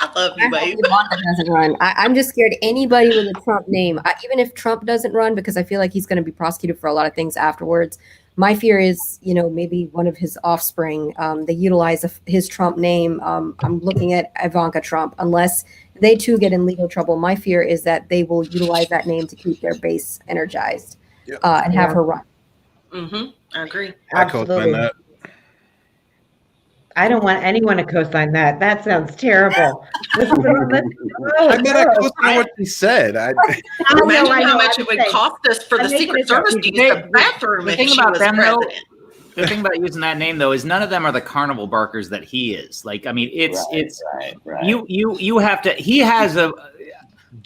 I love you, babe. Doesn't run. I'm just scared anybody with a Trump name, even if Trump doesn't run, because I feel like he's going to be prosecuted for a lot of things afterwards. My fear is, maybe one of his offspring, they utilize his Trump name. I'm looking at Ivanka Trump. Unless they too get in legal trouble, my fear is that they will utilize that name to keep their base energized and have her run. I agree. I co-sign that. I don't want anyone to co-sign that. That sounds terrible. I co-sign what she said. Imagine how much it would cost us for the Secret Service to use the bathroom if she was president. The thing about using that name, though, is none of them are the carnival barkers that he is. Like, I mean, it's right. You have to. He has a.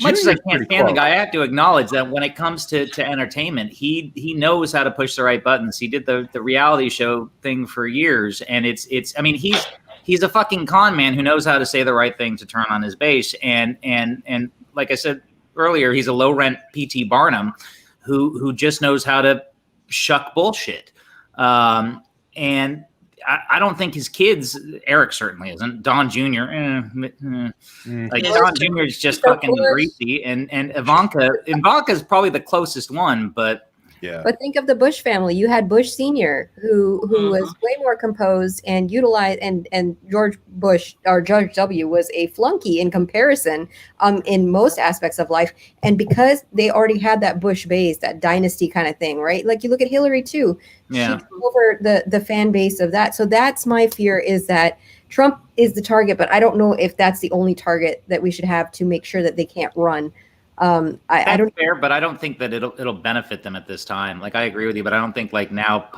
Much as I can't stand the guy, I have to acknowledge that when it comes to entertainment, he knows how to push the right buttons. He did the reality show thing for years, and it's. I mean, he's a fucking con man who knows how to say the right thing to turn on his base. And like I said earlier, he's a low rent P.T. Barnum who just knows how to shuck bullshit. And I don't think his kids, Eric certainly isn't. Don Jr. Like Don Jr. is just fucking greasy, and Ivanka is probably the closest one, but yeah. But think of the Bush family. You had Bush Sr., who was way more composed and utilized, and George Bush or George W. was a flunky in comparison in most aspects of life. And because they already had that Bush base, that dynasty kind of thing, right? Like you look at Hillary too. Yeah. She took over the fan base of that. So that's my fear, is that Trump is the target, but I don't know if that's the only target that we should have to make sure that they can't run. I don't. Fair, but I don't think that it'll benefit them at this time. Like I agree with you, but I don't think like now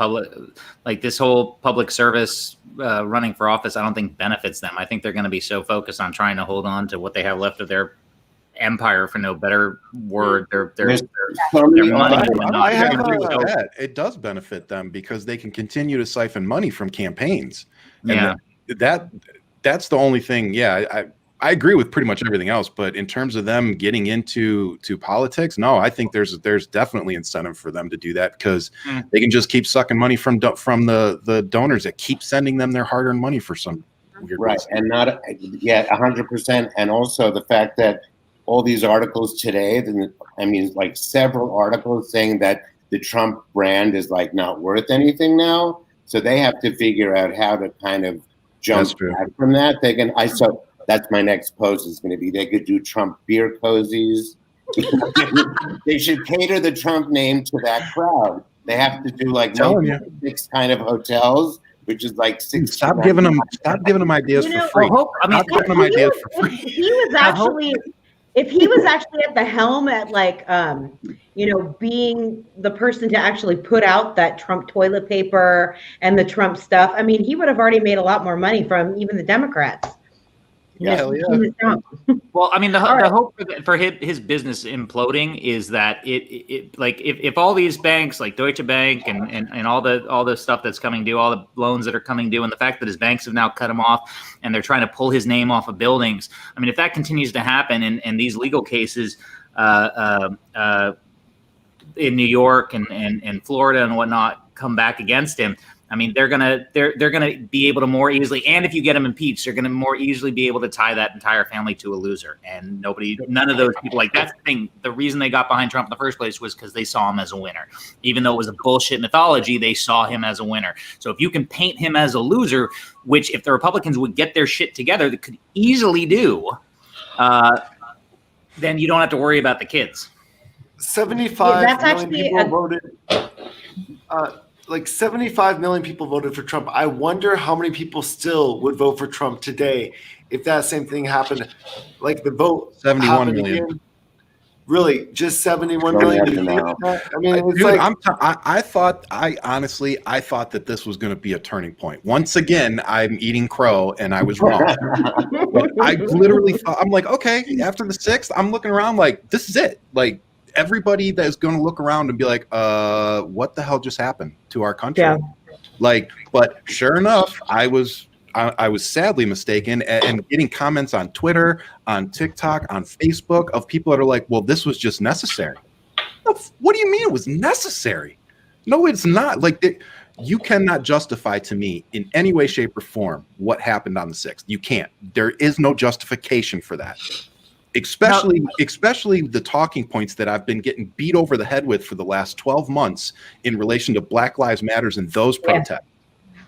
this whole public service running for office, I don't think benefits them. I think they're going to be so focused on trying to hold on to what they have left of their empire, for no better word. Their money. I have agree with that. It does benefit them because they can continue to siphon money from campaigns. And that's the only thing. Yeah, I agree with pretty much everything else, but in terms of them getting into politics, no, I think there's definitely incentive for them to do that because they can just keep sucking money from the donors that keep sending them their hard-earned money for some weird reason. And 100%, and also the fact that all these articles today, I mean, like several articles saying that the Trump brand is like not worth anything now, so they have to figure out how to kind of jump back from that. That's my next post is going to be, they could do Trump beer cozies. They should cater the Trump name to that crowd. They have to do like 6 kind of hotels, which is like 6. Stop giving them ideas for free. Stop giving them ideas for free. If he was actually at the helm at like, being the person to actually put out that Trump toilet paper and the Trump stuff, I mean, he would have already made a lot more money from even the Democrats. Hell yeah. Well, I mean, the hope for his business imploding is that it like if all these banks like Deutsche Bank and all the stuff that's coming due, all the loans that are coming due, and the fact that his banks have now cut him off and they're trying to pull his name off of buildings. I mean, if that continues to happen and these legal cases in New York and Florida and whatnot come back against him, I mean, they're gonna be able to more easily, and if you get him impeached, they're gonna more easily be able to tie that entire family to a loser. And none of those people, like that's the thing. The reason they got behind Trump in the first place was because they saw him as a winner. Even though it was a bullshit mythology, they saw him as a winner. So if you can paint him as a loser, which if the Republicans would get their shit together, they could easily do, then you don't have to worry about the kids. 75 million people voted. Like 75 million people voted for Trump. I wonder how many people still would vote for Trump today if that same thing happened. Like the vote 71 million. Again. Really, just 71 million. I mean, it's dude, I thought that this was going to be a turning point. Once again, I'm eating crow, and I was wrong. But I literally thought, I'm like, okay, after the 6th, I'm looking around like this is it. Like everybody that is going to look around and be like, what the hell just happened to our country? Yeah. Like, but sure enough, I was sadly mistaken, and getting comments on Twitter, on TikTok, on Facebook of people that are like, well, this was just necessary. What do you mean it was necessary? No, it's not. Like, you cannot justify to me in any way, shape, or form what happened on the 6th. You can't. There is no justification for that. Especially the talking points that I've been getting beat over the head with for the last 12 months in relation to Black Lives Matters and those protests.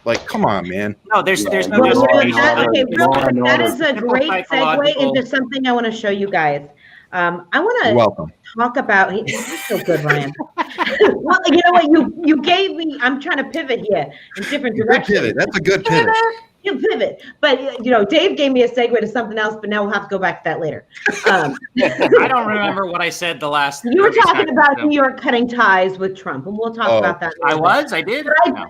Like, come on, man. No, there's no justification. That is a great segue into something I want to show you guys. I want to talk about. He's so good, Ryan. Well, you know what? You gave me. I'm trying to pivot here in different directions. Pivot. That's a good pivot. You pivot, but Dave gave me a segue to something else, but now we'll have to go back to that later. I don't remember what I said the last. You were talking about New York cutting ties with Trump, and we'll talk about that later. I did. But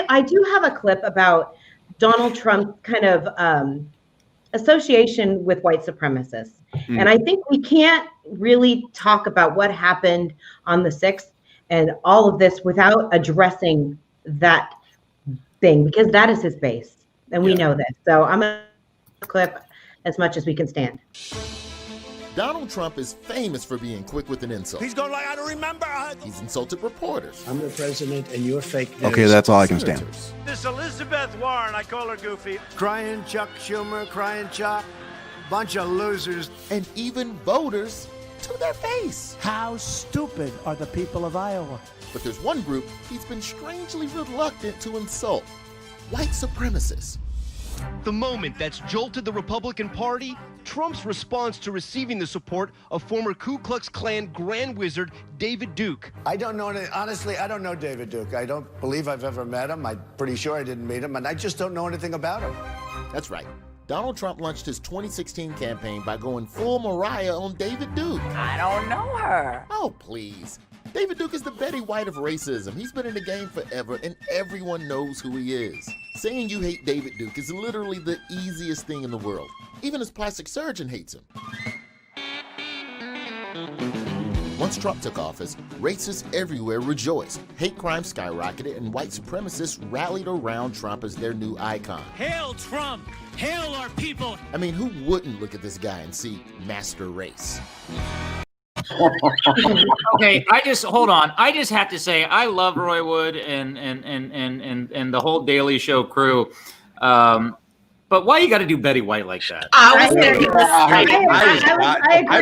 I do have a clip about Donald Trump kind of association with white supremacists, and I think we can't really talk about what happened on the 6th and all of this without addressing that thing, because that is his base. And we know this. So I'm going to clip as much as we can stand. Donald Trump is famous for being quick with an insult. He's going like, I don't remember. He's insulted reporters. I'm the president and you're fake news. Okay, that's all I can stand. This Elizabeth Warren, I call her goofy. Crying Chuck Schumer, crying Chuck. Bunch of losers. And even voters to their face. How stupid are the people of Iowa? But there's one group he's been strangely reluctant to insult. White supremacists. The moment that's jolted the Republican Party, Trump's response to receiving the support of former Ku Klux Klan Grand Wizard David Duke. I don't know, honestly, I don't know David Duke. I don't believe I've ever met him. I'm pretty sure I didn't meet him, and I just don't know anything about him. That's right. Donald Trump launched his 2016 campaign by going full Mariah on David Duke. I don't know her. Oh, please. David Duke is the Betty White of racism. He's been in the game forever, and everyone knows who he is. Saying you hate David Duke is literally the easiest thing in the world. Even his plastic surgeon hates him. Once Trump took office, racists everywhere rejoiced. Hate crime skyrocketed, and white supremacists rallied around Trump as their new icon. Hail Trump! Hail our people! I mean, who wouldn't look at this guy and see master race? Okay, hold on. I just have to say I love Roy Wood and the whole Daily Show crew. But why you got to do Betty White like that? I agree.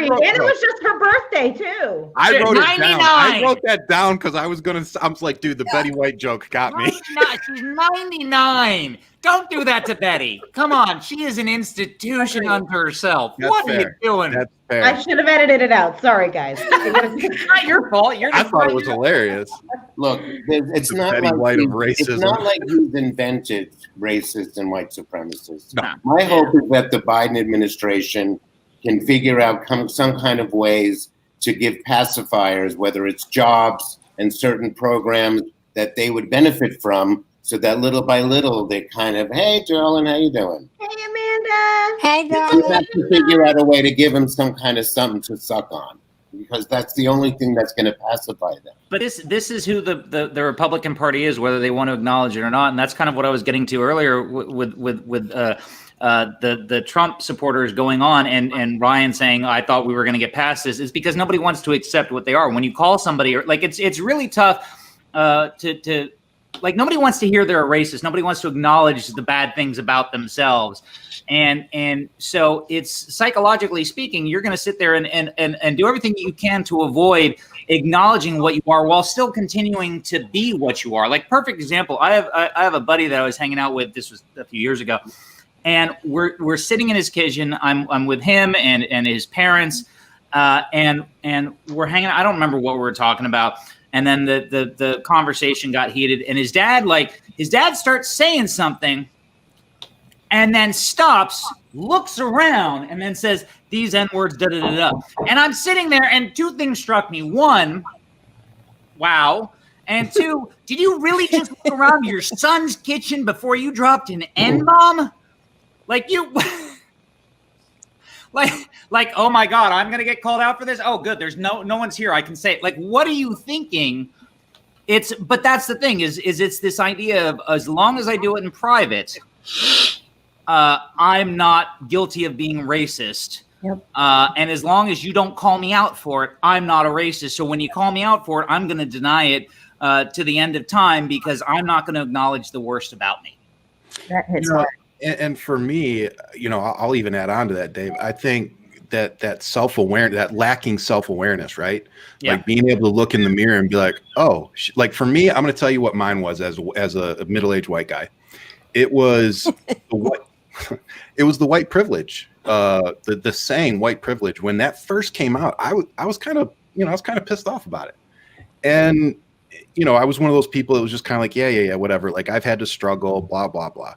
And it was just her birthday, too. I wrote 99. it down. I wrote that down because I was like, dude, the Betty White joke got me. She's 99. Don't do that to Betty. Come on. She is an institution unto herself. What are you doing? That's fair. I should have edited it out. Sorry, guys. It's not your fault. I thought it was hilarious. Look, it's not Betty like White of racism. It's not like he's invented racists and white supremacists. No. My hope is that the Biden administration can figure out some kind of ways to give pacifiers, whether it's jobs and certain programs that they would benefit from, so that little by little they kind of, hey, Jolene, how you doing? Hey, Amanda. Hey, You have to figure out a way to give them some kind of something to suck on, because that's the only thing that's going to pacify them. But this is who the Republican Party is, whether they want to acknowledge it or not, and that's kind of what I was getting to earlier with the Trump supporters going on and Ryan saying I thought we were going to get past this, is because nobody wants to accept what they are. When you call somebody, like it's really tough to like, nobody wants to hear they're a racist. Nobody wants to acknowledge the bad things about themselves. And so it's, psychologically speaking, you're going to sit there and do everything you can to avoid acknowledging what you are while still continuing to be what you are. Like, perfect example, I have a buddy that I was hanging out with, this was a few years ago, and we're sitting in his kitchen. I'm with him and his parents, and we're hanging out. I don't remember what we were talking about. And then the conversation got heated, and his dad starts saying something and then stops, looks around, and then says, these N-words, da-da-da-da. And I'm sitting there, and two things struck me. One, wow. And two, did you really just look around your son's kitchen before you dropped an N-bomb? Like, you... Like, oh my God, I'm gonna get called out for this. Oh, good, there's no one's here. I can say it. Like, what are you thinking? But that's the thing is it's this idea of, as long as I do it in private, I'm not guilty of being racist. Yep. And as long as you don't call me out for it, I'm not a racist. So when you call me out for it, I'm gonna deny it to the end of time, because I'm not gonna acknowledge the worst about me. That hits hard. And for me, I'll even add on to that, Dave. I think that self-awareness, that lacking self-awareness, right? Yeah. Like being able to look in the mirror and be like, oh, like for me, I'm going to tell you what mine was as a middle-aged white guy. It was it was the white privilege, the saying white privilege. When that first came out, I was kind of pissed off about it. And, I was one of those people that was just kind of like, yeah, whatever. Like, I've had to struggle, blah, blah, blah.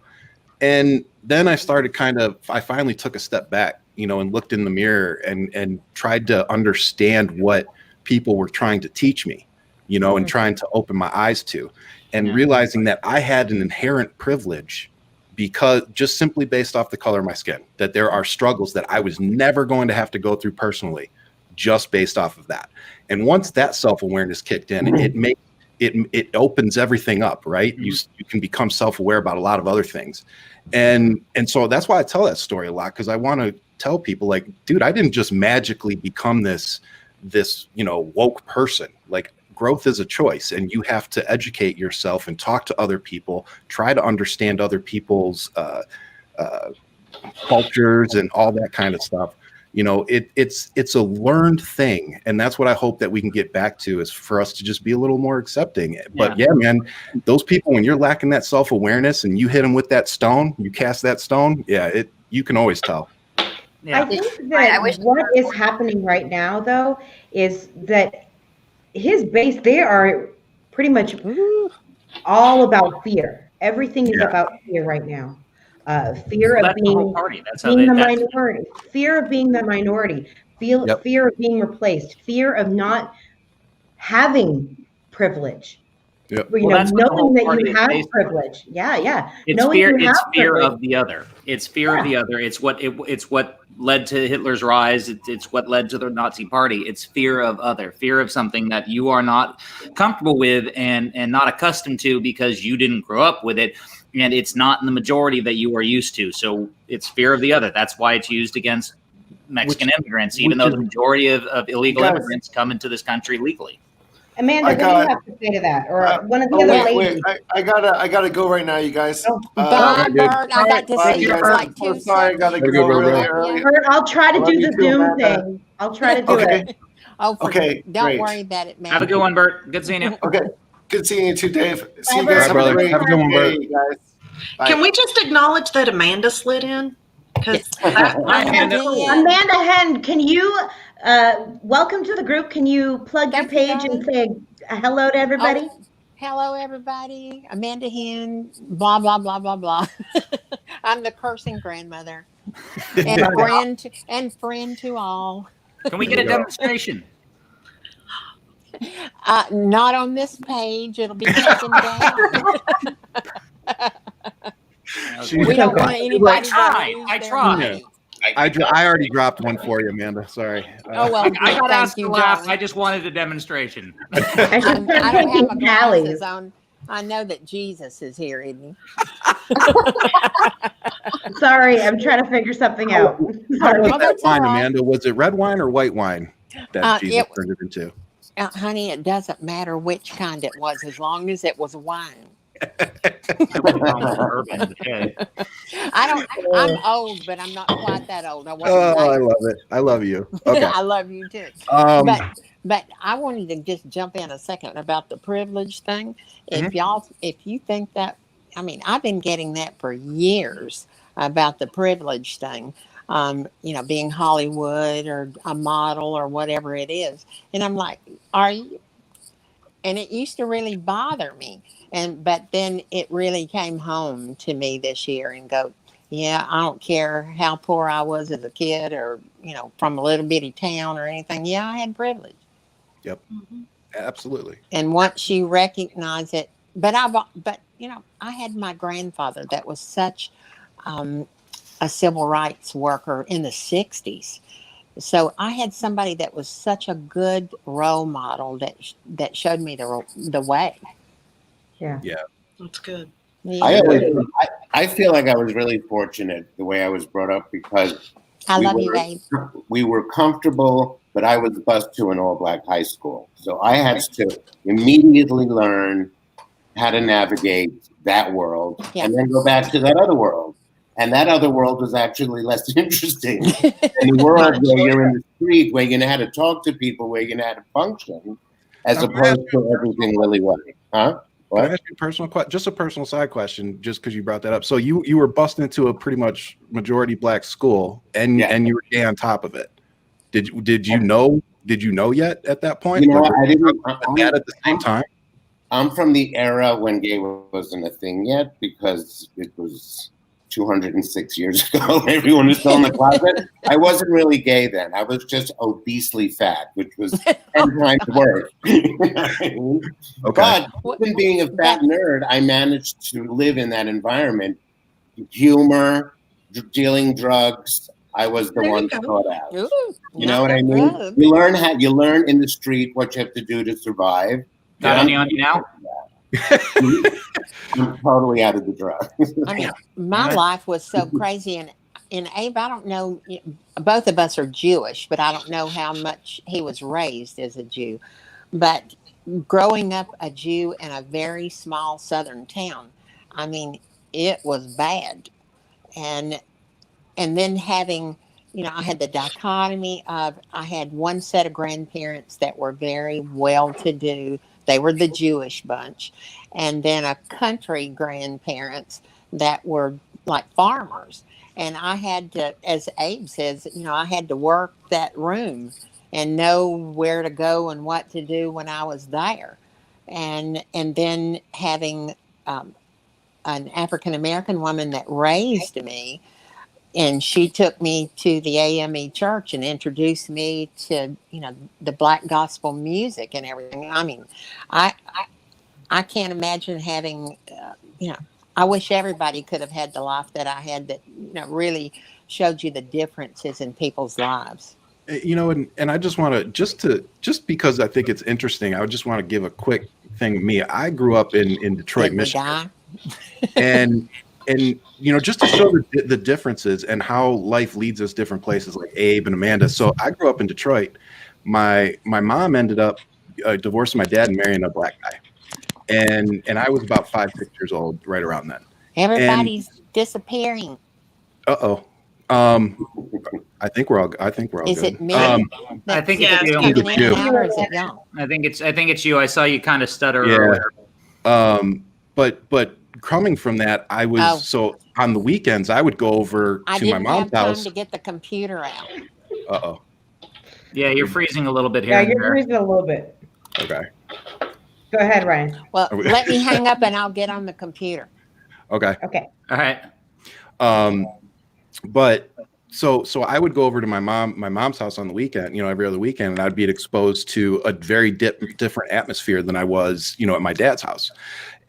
And then I finally took a step back, and looked in the mirror and tried to understand what people were trying to teach me, and trying to open my eyes to, and realizing that I had an inherent privilege, because just simply based off the color of my skin, that there are struggles that I was never going to have to go through personally, just based off of that. And once that self-awareness kicked in, it opens everything up, right? You can become self-aware about a lot of other things. And so that's why I tell that story a lot, because I want to tell people, like, dude, I didn't just magically become this woke person. Like, growth is a choice, and you have to educate yourself and talk to other people, try to understand other people's cultures and all that kind of stuff. It's a learned thing, and that's what I hope that we can get back to, is for us to just be a little more accepting. But yeah, man, those people, when you're lacking that self-awareness and you hit them with that stone, you cast that stone, you can always tell. I think that what is happening right now, though, is that his base, they are pretty much all about fear. Everything is about fear right now. fear Well, of that's the being, whole party. That's how being they. the That's, minority, fear of being the minority, Yep. fear of being replaced, fear of not having privilege. Yep. You well, know, that's what the knowing whole that party you is have based on. privilege. Yeah. It's Knowing fear. you It's have fear privilege. of the other. It's fear of the other. It's what led to Hitler's rise. It's what led to the Nazi Party. It's fear of other. Fear of something that you are not comfortable with and not accustomed to because you didn't grow up with it, and it's not in the majority that you are used to. So it's fear of the other. That's why it's used against Mexican immigrants, even though the majority of illegal immigrants come into this country legally. Amanda, what do you have to say to that? Or one of the other ladies? I gotta go right now, you guys. Bye, Bert. I got to bye, see you guys. for like I'm so 2 sorry. I seconds. gotta go really early. Bert, I'll try to I love do you the too, Zoom Amanda. thing. I'll try to do it. Oh, Okay, don't great. worry about it, man. Have a good one, Bert. Good seeing you. Okay, good seeing you too, Dave. See you Bye, guys. Bert. Have a great Have a good one, Bert. day, you guys. Bye. Can we just acknowledge that Amanda slid in? Because Amanda Henn, can you welcome to the group? Can you plug your page and say hello to everybody? Oh, hello, everybody. Amanda Henn, blah, blah, blah, blah, blah. I'm the cursing grandmother and friend to all. Can we get a demonstration? Not on this page. It'll be taken down. We don't want anybody to I tried. I already dropped one for you, Amanda. Sorry. Oh, well, I got asked thank to you, laugh. John. I just wanted a demonstration. I don't have my glasses on. I know that Jesus is here, isn't he? Sorry, I'm trying to figure something out. How was Oh, that that's wine, all right. Amanda? Was it red wine or white wine that Jesus it- turned it into? Honey, it doesn't matter which kind it was, as long as it was wine. I'm old, but I'm not quite that old. I wasn't Oh, I that- love it. I love you. Okay. I love you too. But I wanted to just jump in a second about the privilege thing. If you think that, I mean, I've been getting that for years about the privilege thing. Being Hollywood or a model or whatever it is. And I'm like, are you? And it used to really bother me. But then it really came home to me this year and go, yeah, I don't care how poor I was as a kid or, from a little bitty town or anything. Yeah, I had privilege. Yep. Absolutely. And once you recognize it, I had my grandfather that was such a civil rights worker in the 60s. So I had somebody that was such a good role model that showed me the way. Yeah. That's good. Yeah. I feel like I was really fortunate the way I was brought up because I love you, Dave. we were comfortable, but I was bused to an all-black high school. So I had to immediately learn how to navigate that world and then go back to that other world. And that other world was actually less interesting than the world where you're in the street, where you know how to talk to people, where you know how to function, as opposed to everything really well. Huh? What? Can I ask you a personal question? Just a personal side question, just because you brought that up. So you were busted into a pretty much majority black school, and you were gay on top of it. Did you know yet at that point? You know, I didn't. At the same time. I'm from the era when gay wasn't a thing yet, because it was 206 years ago. Everyone was still in the closet. I wasn't really gay then. I was just obesely fat, which was 10 times worse. Okay. But even being a fat nerd, I managed to live in that environment. Humor, dealing drugs. I was the one taught out. Ooh, you know what I mean? drugs. You learn in the street what you have to do to survive. Got any on you now? I'm totally out of the drugs. I mean, my life was so crazy. And Abe, I don't know, both of us are Jewish, but I don't know how much he was raised as a Jew. But growing up a Jew in a very small southern town, I mean, it was bad. And then having, I had the dichotomy of, I had one set of grandparents that were very well-to-do. They were the Jewish bunch. And then a country grandparents that were like farmers. And I had to, as Abe says, I had to work that room and know where to go and what to do when I was there. And then having an African American woman that raised me, and she took me to the AME church and introduced me to, you know, the black gospel music and everything. I mean, I can't imagine having, you know, I wish everybody could have had the life that I had that, you know, really showed you the differences in people's lives. You know, and I just want to, just because I think it's interesting, I would just want to give a quick thing. Me, I grew up in Detroit, Michigan. and you know, just to show the differences and how life leads us different places, like Abe and Amanda. So I grew up in Detroit. My mom ended up divorcing my dad and marrying a black guy, and I was about 5, 6 years old right around then. Everybody's disappearing. I think we're all Is good. it me? I think it's you. Or is it y'all? I think it's you. I saw you kind of stutter earlier. But coming from that, I was so on the weekends I would go over to my mom's house to get the computer out. Yeah, you're freezing a little bit here. Yeah, you're freezing a little bit. Okay. Go ahead, Ryan. Well, let me hang up and I'll get on the computer. Okay. Okay. All right. But so I would go over to my mom's house on the weekend, you know, every other weekend, and I'd be exposed to a very different atmosphere than I was, you know, at my dad's house.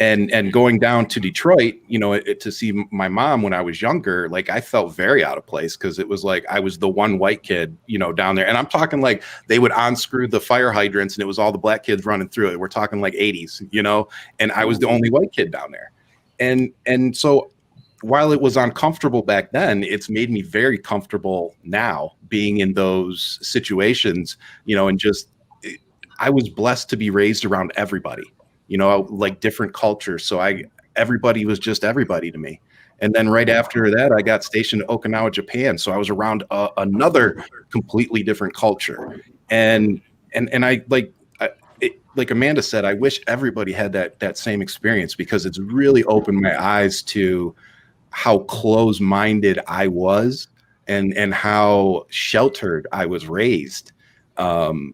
And going down to Detroit, you know, to see my mom when I was younger, like I felt very out of place because it was like I was the one white kid, you know, down there. And I'm talking like they would unscrew the fire hydrants and it was all the black kids running through it. We're talking like 80s, you know, and I was the only white kid down there. And so while it was uncomfortable back then, it's made me very comfortable now being in those situations, you know, and just I was blessed to be raised around everybody. You know, like different cultures. So everybody was just everybody to me. And then right after that, I got stationed in Okinawa, Japan. So I was around another completely different culture. And I like Amanda said, I wish everybody had that same experience because it's really opened my eyes to how close-minded I was and how sheltered I was raised. But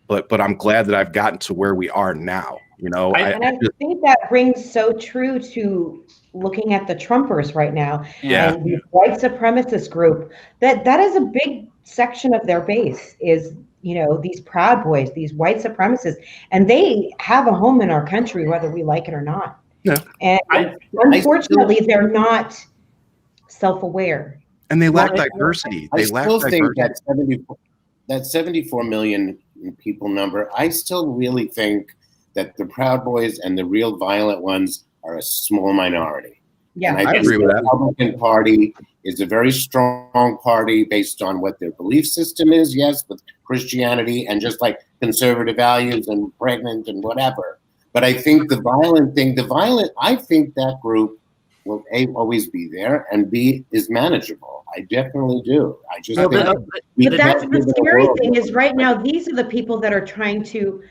I'm glad that I've gotten to where we are now. You know, I think that rings so true to looking at the Trumpers right now and the white supremacist group. That is a big section of their base is, you know, these Proud Boys, these white supremacists, and they have a home in our country, whether we like it or not. Yeah. And unfortunately, they're not self-aware. And they lack diversity. They lack diversity. Think that 74 million people number, I still really think that the Proud Boys and the real violent ones are a small minority. Yeah, and I agree with that. The Republican Party is a very strong party based on what their belief system is, yes, with Christianity and just like conservative values and pregnant and whatever. But I think I think that group will A, always be there, and B, is manageable. I definitely do. I just think but that's the scary thing is right now, these are the people that are trying to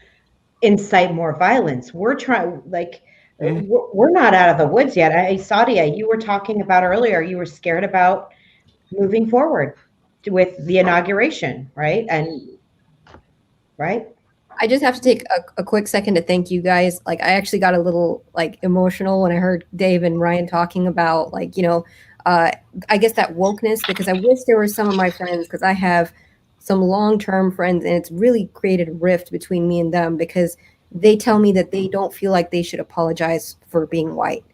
incite more violence. We're trying, like, we're not out of the woods yet. Sadia, you were talking about earlier, you were scared about moving forward with the inauguration, right? I just have to take a quick second to thank you guys. Like, I actually got a little like emotional when I heard Dave and Ryan talking about, like, you know, I guess that wokeness, because I wish there were some of my friends, because I have some long-term friends and it's really created a rift between me and them because they tell me that they don't feel like they should apologize for being white.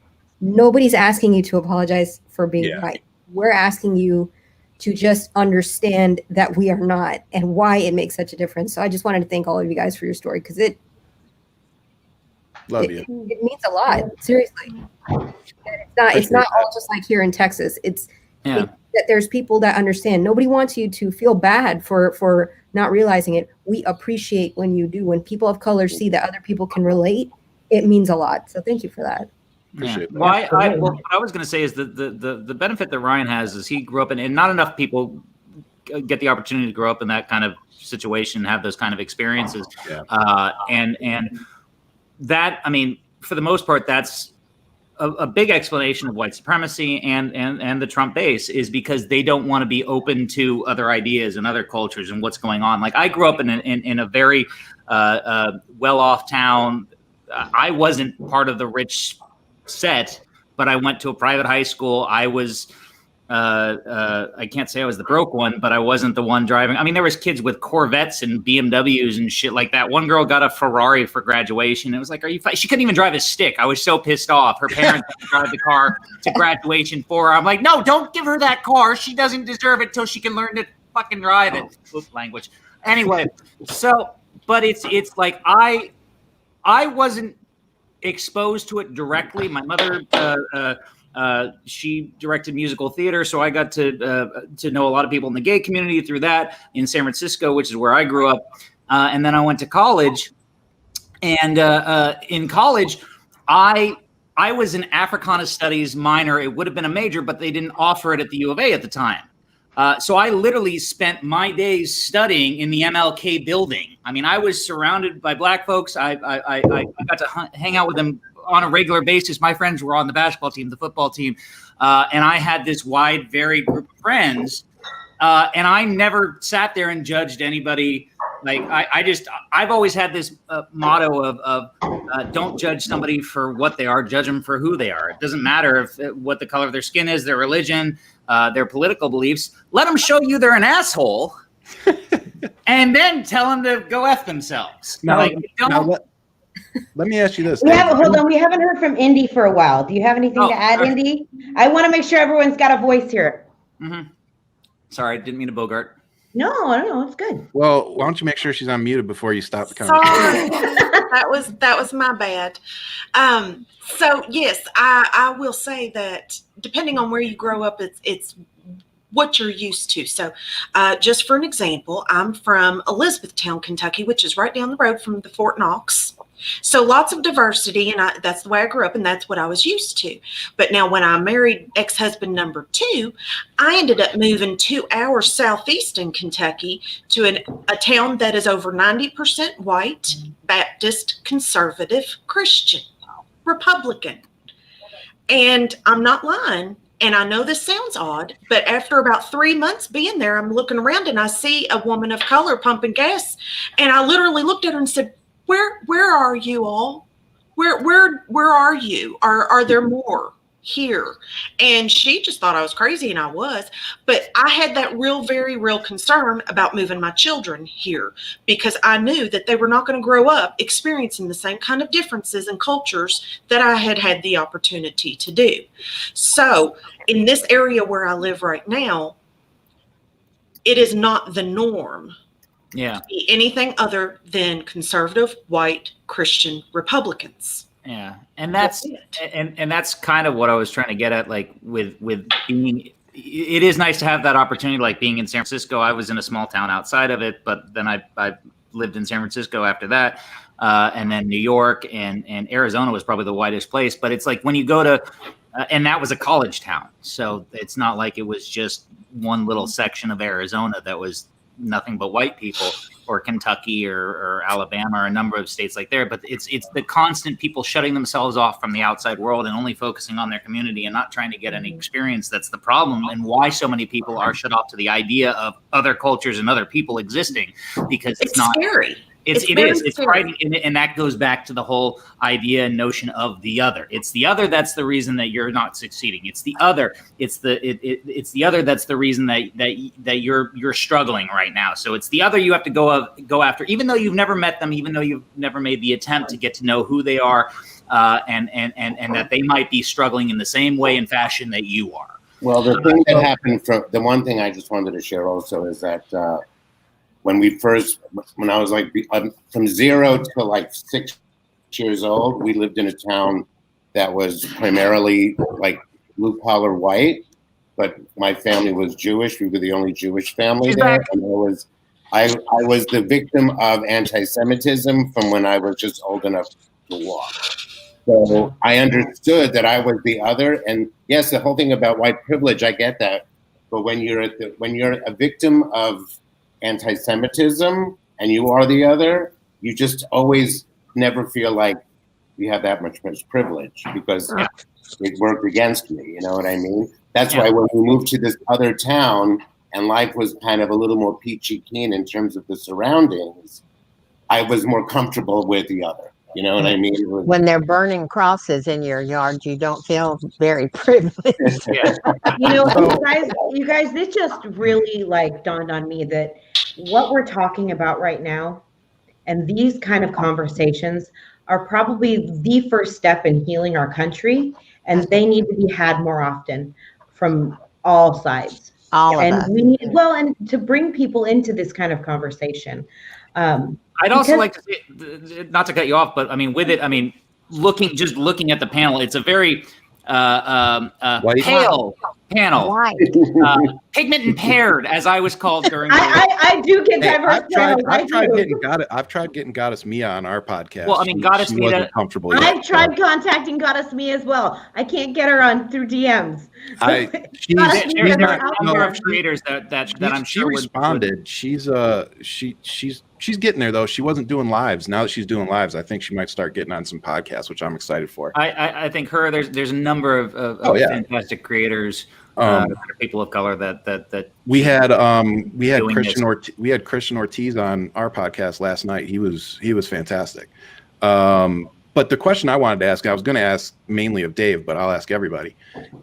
Nobody's asking you to apologize for being white. We're asking you to just understand that we are not and why it makes such a difference. So I just wanted to thank all of you guys for your story because it means a lot. Seriously. It's not all just like here in Texas. It's that there's people that understand. Nobody wants you to feel bad for not realizing it. We appreciate when you do. When people of color see that other people can relate, it means a lot. So thank you for that. Yeah. Well, what I was going to say is the benefit that Ryan has is he grew up in, and not enough people get the opportunity to grow up in that kind of situation, have those kind of experiences. And that, I mean, for the most part, that's a big explanation of white supremacy and the Trump base is because they don't want to be open to other ideas and other cultures and what's going on. Like I grew up in a very well-off town. I wasn't part of the rich set, but I went to a private high school. I was, I can't say I was the broke one, but I wasn't the one driving. I mean, there was kids with Corvettes and BMWs and shit like that. One girl got a Ferrari for graduation. It was like, are you? She couldn't even drive a stick. I was so pissed off. Her parents had to drive the car to graduation for her. I'm like, no, don't give her that car. She doesn't deserve it till she can learn to fucking drive it. Oops, language. Anyway, so, but it's like I wasn't exposed to it directly. My mother, she directed musical theater, so I got to know a lot of people in the gay community through that in San Francisco, which is where I grew up. And then I went to college, and in college, I was an Africana Studies minor. It would have been a major, but they didn't offer it at the U of A at the time. So I literally spent my days studying in the MLK building. I mean, I was surrounded by Black folks. I got to hang out with them on a regular basis. My friends were on the basketball team, the football team, and I had this wide, varied group of friends. And I never sat there and judged anybody. Like I've always had this motto of don't judge somebody for what they are, judge them for who they are. It doesn't matter what the color of their skin is, their religion, their political beliefs. Let them show you they're an asshole, and then tell them to go F themselves. Let me ask you this. Hold on. We haven't heard from Indy for a while. Do you have anything to add, Indy? I want to make sure everyone's got a voice here. Mm-hmm. Sorry, didn't mean to Bogart. No, it's good. Well, why don't you make sure she's unmuted before you stop the conversation? Sorry. that was my bad. So yes, I will say that depending on where you grow up, it's what you're used to. So just for an example, I'm from Elizabethtown, Kentucky, which is right down the road from the Fort Knox. So lots of diversity, and that's the way I grew up, and that's what I was used to. But now when I married ex-husband number 2, I ended up moving 2 hours southeast in Kentucky to a town that is over 90% white, Baptist, conservative, Christian, Republican. And I'm not lying. And I know this sounds odd, but after about 3 months being there, I'm looking around and I see a woman of color pumping gas. And I literally looked at her and said, Where are you all? Where are you? Are there more here? And she just thought I was crazy, and I was. But I had that very real concern about moving my children here because I knew that they were not going to grow up experiencing the same kind of differences and cultures that I had the opportunity to do. So in this area where I live right now, it is not the norm. Yeah. To be anything other than conservative, white, Christian Republicans. Yeah. And that's kind of what I was trying to get at, like with being, it is nice to have that opportunity, like being in San Francisco. I was in a small town outside of it, but then I lived in San Francisco after that. And then New York and Arizona was probably the whitest place. But it's like when you go to, and that was a college town. So it's not like it was just one little section of Arizona that was nothing but white people, or Kentucky or Alabama or a number of states like there. But it's the constant people shutting themselves off from the outside world and only focusing on their community and not trying to get any experience. That's the problem, and why so many people are shut off to the idea of other cultures and other people existing, because it's not scary. It's frightening, and that goes back to the whole idea and notion of the other. It's the other that's the reason that you're not succeeding. It's the other. It's the other that's the reason that you're struggling right now. So it's the other you have to go after, even though you've never met them, even though you've never made the attempt to get to know who they are, and that they might be struggling in the same way and fashion that you are. Well, the thing that happened the one thing I just wanted to share also is that. When I was like from 0 to like 6 years old, we lived in a town that was primarily like blue collar white, but my family was Jewish. We were the only Jewish family there, and I was the victim of anti-Semitism from when I was just old enough to walk. So I understood that I was the other, and yes, the whole thing about white privilege, I get that, but when you're a victim of anti-Semitism and you are the other, you just always never feel like you have that much privilege because it worked against me. You know what I mean? That's why when we moved to this other town and life was kind of a little more peachy keen in terms of the surroundings, I was more comfortable with the other. You know what I mean? When they're burning crosses in your yard, you don't feel very privileged. You know, you guys, this just really like dawned on me that what we're talking about right now and these kind of conversations are probably the first step in healing our country, and they need to be had more often from all sides. We need, well, and to bring people into this kind of conversation. I'd also like to say, not to cut you off, but I mean, with it, I mean, looking at the panel, it's a very pale panel, pigment impaired, as I was called during. I do get diverse panels. I've tried getting Goddess Mia on our podcast. Well, I mean, Goddess Mia wasn't comfortable yet. I've tried contacting Goddess Mia as well. I can't get her on through DMs. There's a number of creators that I'm sure responded. She's getting there though. She wasn't doing lives. Now that she's doing lives, I think she might start getting on some podcasts, which I'm excited for. I think there's a number of fantastic creators, people of color that we had Christian Ortiz on our podcast last night. He was fantastic. But the question I wanted to ask, I was going to ask mainly of Dave, but I'll ask everybody,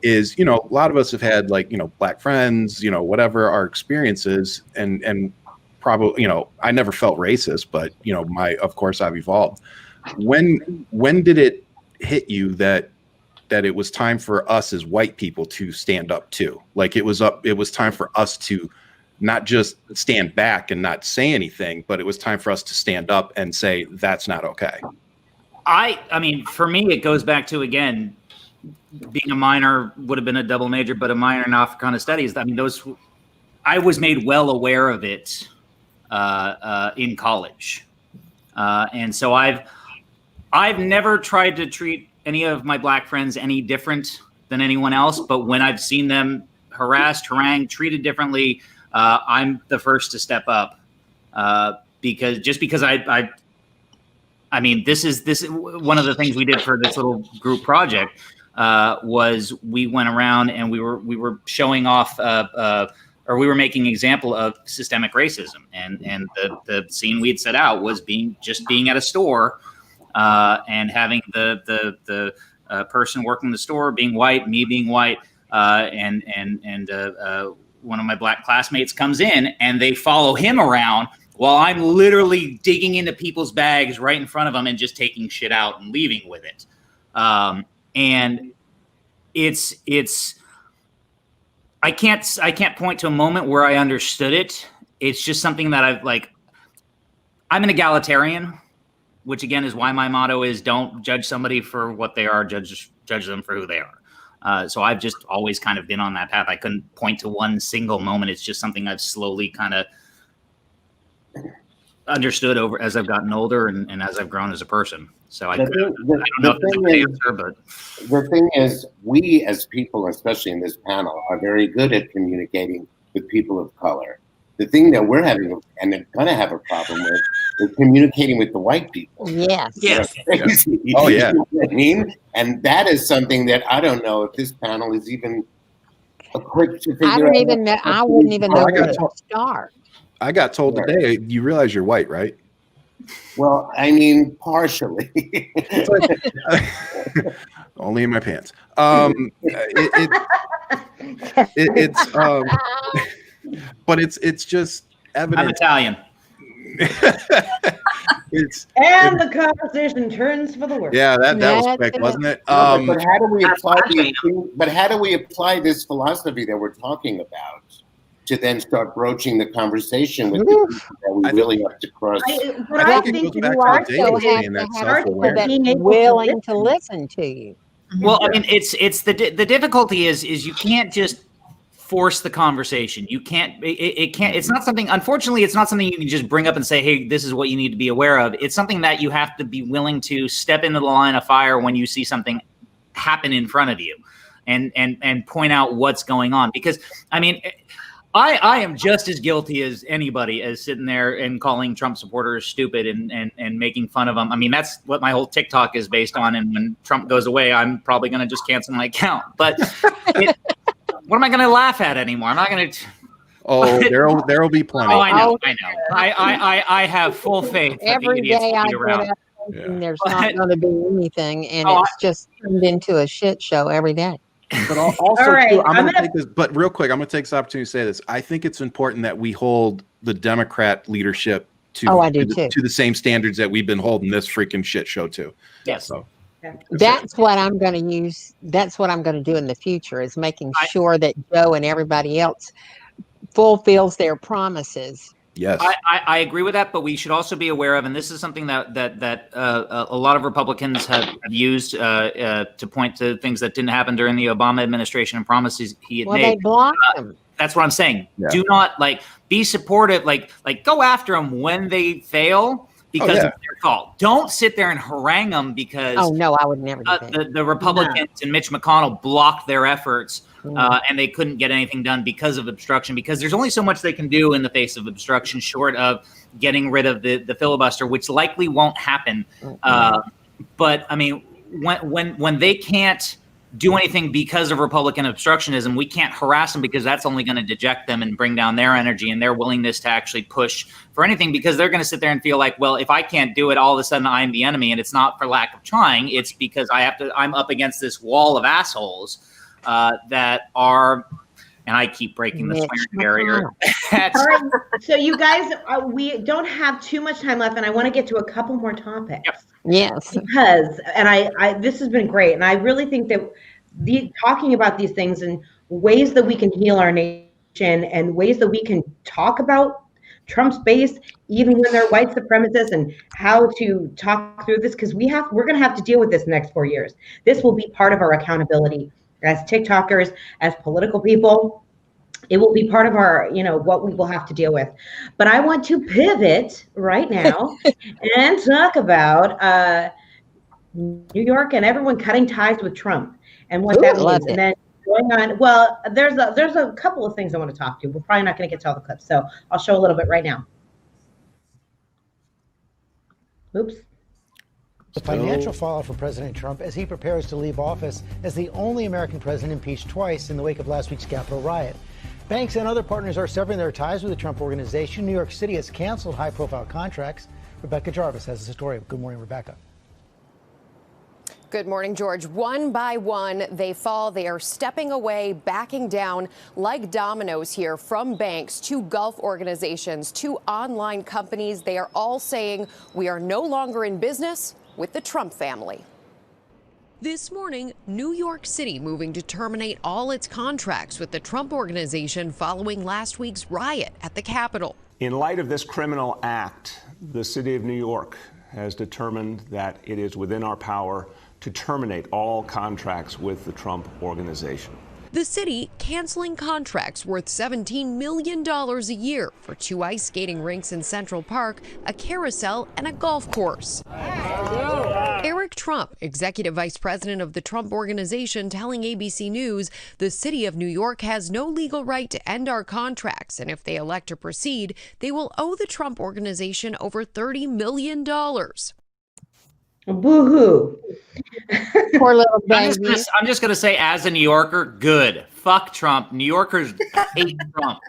is, you know, a lot of us have had, like, you know, black friends, you know, whatever our experiences, and probably, you know, I never felt racist, but, you know, of course I've evolved. When did it hit you that it was time for us as white people to stand up too? Like it was time for us to not just stand back and not say anything, but it was time for us to stand up and say, that's not okay. I mean, for me, it goes back to, again, being a minor, would have been a double major, but a minor in Africana studies. I mean, I was made well aware of it in college. And so I've never tried to treat any of my black friends any different than anyone else. But when I've seen them harassed, harangued, treated differently, I'm the first to step up. Because I mean, this is one of the things we did for this little group project, was we went around and we were showing off, or we were making an example of systemic racism, and the scene we'd set out was being at a store, and having the person working the store being white, me being white, and one of my black classmates comes in and they follow him around while I'm literally digging into people's bags right in front of them and just taking shit out and leaving with it. And it's I can't point to a moment where I understood it. It's just something that I'm an egalitarian, which again is why my motto is don't judge somebody for what they are, judge them for who they are. So I've just always kind of been on that path. I couldn't point to one single moment. It's just something I've slowly kind of understood over as I've gotten older and as I've grown as a person. So I don't know if it's a good answer, but the thing is, we as people, especially in this panel, are very good at communicating with people of color. The thing that we're having and are going to have a problem with is communicating with the white people. Yes. Yes. Oh yeah. You know what I mean? And that is something that I don't know if this panel is even equipped to figure out. I wouldn't even know where to start. I got told today, you realize you're white, right? Well, I mean, partially. Only in my pants. But it's just evident. I'm Italian. And the conversation turns for the worse. Yeah, that was quick, wasn't it? But how do we apply this philosophy that we're talking about to then start broaching the conversation with the people that we really have to cross? I think you also have to have people that are willing to listen to you. Well, I mean, it's the difficulty is you can't just force the conversation. You can't. It can't. It's not something. Unfortunately, it's not something you can just bring up and say, "Hey, this is what you need to be aware of." It's something that you have to be willing to step into the line of fire when you see something happen in front of you, and point out what's going on. Because I mean, I am just as guilty as anybody as sitting there and calling Trump supporters stupid and making fun of them. I mean, that's what my whole TikTok is based on. And when Trump goes away, I'm probably going to just cancel my account. But what am I going to laugh at anymore? I'm not going to. Oh, there'll be plenty. Oh, I know. I have full faith. Every day I get up thinking there's not going to be anything, and it's just turned into a shit show every day. But also, All right, too, I'm going to gonna- take this. But real quick, I'm going to take this opportunity to say this. I think it's important that we hold the Democrat leadership I do too. to the same standards that we've been holding this freaking shit show to. Yes. So That's what I'm going to use. That's what I'm going to do in the future, is making sure that Joe and everybody else fulfills their promises. Yes, I agree with that, but we should also be aware of, and this is something that a lot of Republicans have used to point to things that didn't happen during the Obama administration and promises he had made. They blocked them. That's what I'm saying. Yeah. Do not be supportive. Like go after them when they fail because it's their fault. Don't sit there and harangue them because. Oh no, I would never do that. The Republicans and Mitch McConnell blocked their efforts. And they couldn't get anything done because of obstruction, because there's only so much they can do in the face of obstruction short of getting rid of the filibuster, which likely won't happen. But I mean, when they can't do anything because of Republican obstructionism, we can't harass them because that's only going to deject them and bring down their energy and their willingness to actually push for anything, because they're going to sit there and feel like, well, if I can't do it, all of a sudden I'm the enemy. And it's not for lack of trying. It's because I'm up against this wall of assholes that are, and I keep breaking the swearing barrier. All right, so you guys, we don't have too much time left, and I want to get to a couple more topics. Yes, because, and I this has been great, and I really think that talking about these things and ways that we can heal our nation and ways that we can talk about Trump's base, even when they're white supremacists, and how to talk through this, because we're going to have to deal with this next 4 years. This will be part of our accountability as TikTokers, as political people. It will be part of our, what we will have to deal with. But I want to pivot right now and talk about New York and everyone cutting ties with Trump and what that means. And then going on, well, there's a couple of things I want to talk to. We're probably not going to get to all the clips, so I'll show a little bit right now. Oops. The financial fallout for President Trump as he prepares to leave office as the only American president impeached twice in the wake of last week's Capitol riot. Banks and other partners are severing their ties with the Trump organization. New York City has canceled high-profile contracts. Rebecca Jarvis has the story. Good morning, Rebecca. Good morning, George. One by one, they fall. They are stepping away, backing down like dominoes here, from banks to Gulf organizations to online companies. They are all saying we are no longer in business with the Trump family. This morning, New York City moving to terminate all its contracts with the Trump organization following last week's riot at the Capitol. In light of this criminal act, the city of New York has determined that it is within our power to terminate all contracts with the Trump organization. The city canceling contracts worth $17 million a year for 2 ice skating rinks in Central Park, a carousel, and a golf course. Eric Trump, executive vice president of the Trump organization, telling ABC News the city of New York has no legal right to end our contracts, and if they elect to proceed, they will owe the Trump organization over $30 million. Boo-hoo. Poor little baby. I'm just gonna say, as a New Yorker, good. Fuck Trump. New Yorkers hate Trump.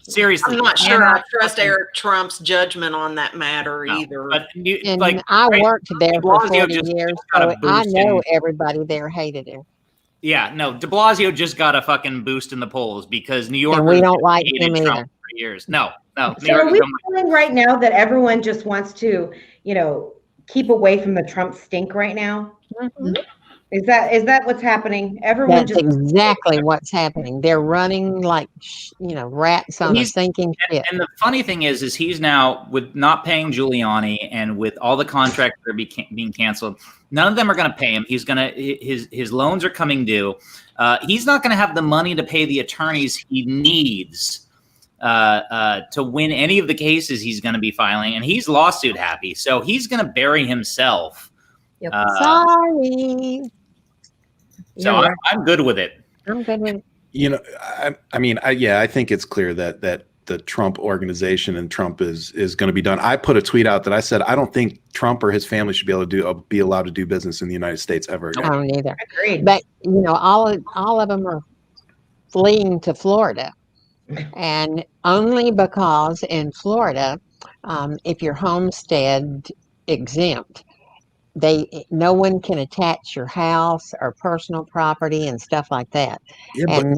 Seriously. I'm not sure I trust Eric Trump's judgment on that matter either. But I worked there for 40 years, so I know everybody there hated him. Yeah, no, de Blasio just got a fucking boost in the polls because New York. And we don't like him Trump either. for years. No. So are we feeling right now that everyone just wants to, keep away from the Trump stink right now? Mm-hmm. Is that what's happening? Everyone That's exactly what's happening. They're running like, rats on a sinking ship. And the funny thing is he's now, with not paying Giuliani and with all the contracts that are being canceled, none of them are going to pay him. His loans are coming due. He's not going to have the money to pay the attorneys he needs to win any of the cases he's going to be filing, and he's lawsuit happy, so he's going to bury himself. Yep. Sorry. So I'm good with it. I'm good with it. I think it's clear that the Trump organization and Trump is going to be done. I put a tweet out that I said I don't think Trump or his family should be allowed to do business in the United States ever again. I don't either. Agreed. But all of them are fleeing to Florida. And only because in Florida, if you're homestead exempt, no one can attach your house or personal property and stuff like that. Yeah,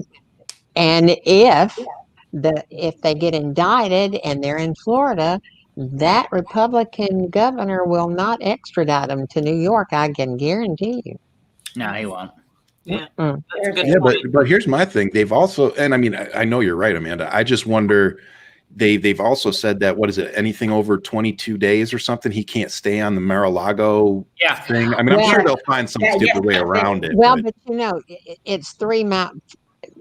and if they get indicted and they're in Florida, that Republican governor will not extradite them to New York. I can guarantee you. No, he won't. Yeah, but here's my thing. They've also, and I mean, I know you're right, Amanda. I just wonder. They've also said that, what is it? Anything over 22 days or something, he can't stay on the Mar-a-Lago thing. I mean, I'm sure they'll find some stupid way around it. Well, but you know, it's 3 miles.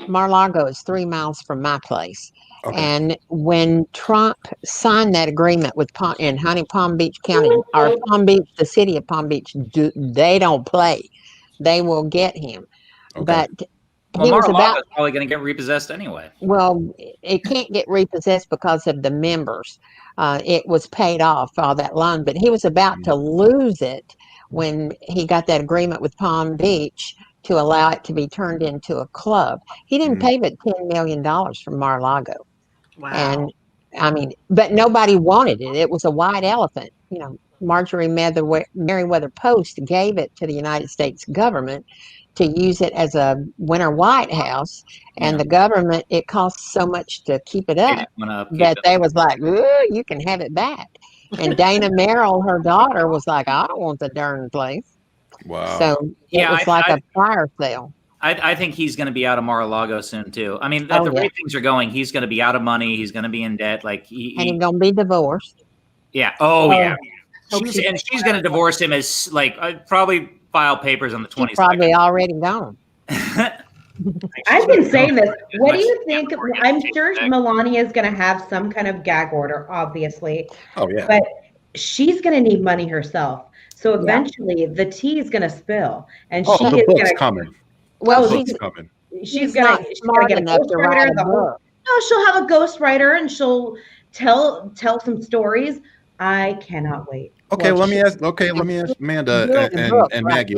Mar-a-Lago is 3 miles from my place. Okay. And when Trump signed that agreement with Palm Beach County, or Palm Beach, the city of Palm Beach, they don't play. They will get him. Okay. But Mar-a-Lago is probably going to get repossessed anyway. Well, it can't get repossessed because of the members. It was paid off, all that loan, but he was about to lose it when he got that agreement with Palm Beach to allow it to be turned into a club. He didn't pay but $10 million from Mar-a-Lago. Wow. And I mean, but nobody wanted it. It was a white elephant. You know, Marjorie Merriweather Post gave it to the United States government to use it as a winter White House, and the government, it costs so much to keep it up that they was like, you can have it back. And Dana Merrill, her daughter, was like, I don't want the darn place. Wow. So it was like a fire sale. I think he's going to be out of Mar-a-Lago soon too. I mean, the way things are going, he's going to be out of money. He's going to be in debt. Like and he's going to be divorced. Yeah. Yeah. She's going to divorce him as probably file papers on the 22nd. Probably already gone. I've been saying this. What do you think? I'm sure Melania is going to have some kind of gag order, obviously. Oh, yeah. But she's going to need money herself. So eventually the tea is going to spill. And she is going to coming. Well, coming. She's going to get a ghostwriter. No, she'll have a ghostwriter and she'll tell some stories. I cannot wait. Okay, let me ask Amanda and Maggie.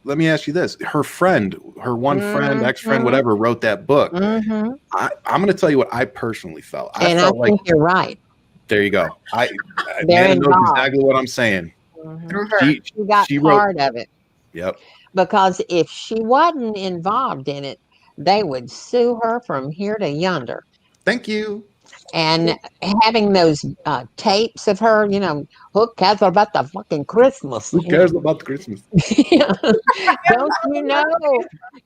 Let me ask you this: her one friend, ex-friend, whatever, wrote that book. I'm going to tell you what I personally felt. I think you're right. There you go. Amanda knows exactly what I'm saying. She got part of it. Yep. Because if she wasn't involved in it, they would sue her from here to yonder. Thank you. And having those tapes of her, you know, who cares about the fucking Christmas? Who cares about the Christmas? Don't you know?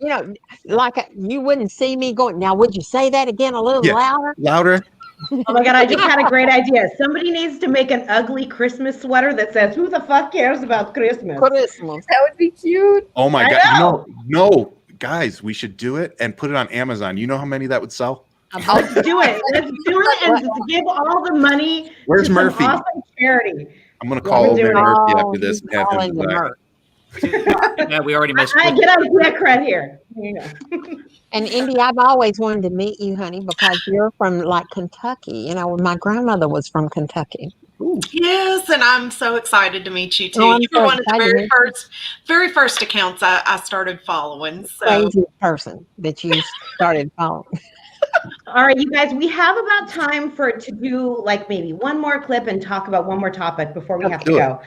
You know, like you wouldn't see me going, now would you say that again a little louder? Louder. Oh my God, I just had a great idea. Somebody needs to make an ugly Christmas sweater that says, who the fuck cares about Christmas? That would be cute. Oh my God. No, guys, we should do it and put it on Amazon. You know how many that would sell? Let's do it. Let's do it and give all the money to Murphy? Some awesome charity. I'm going to call old man Murphy after this and have him yeah, we already missed. I get on deck right here. You know. And Indy, I've always wanted to meet you, honey, because you're from like Kentucky. You know, my grandmother was from Kentucky. Ooh. Yes, and I'm so excited to meet you too. You were one of the very first accounts I started following. So. Crazy person that you started following. All right, you guys, we have about time to do like maybe one more clip and talk about one more topic before we have to go.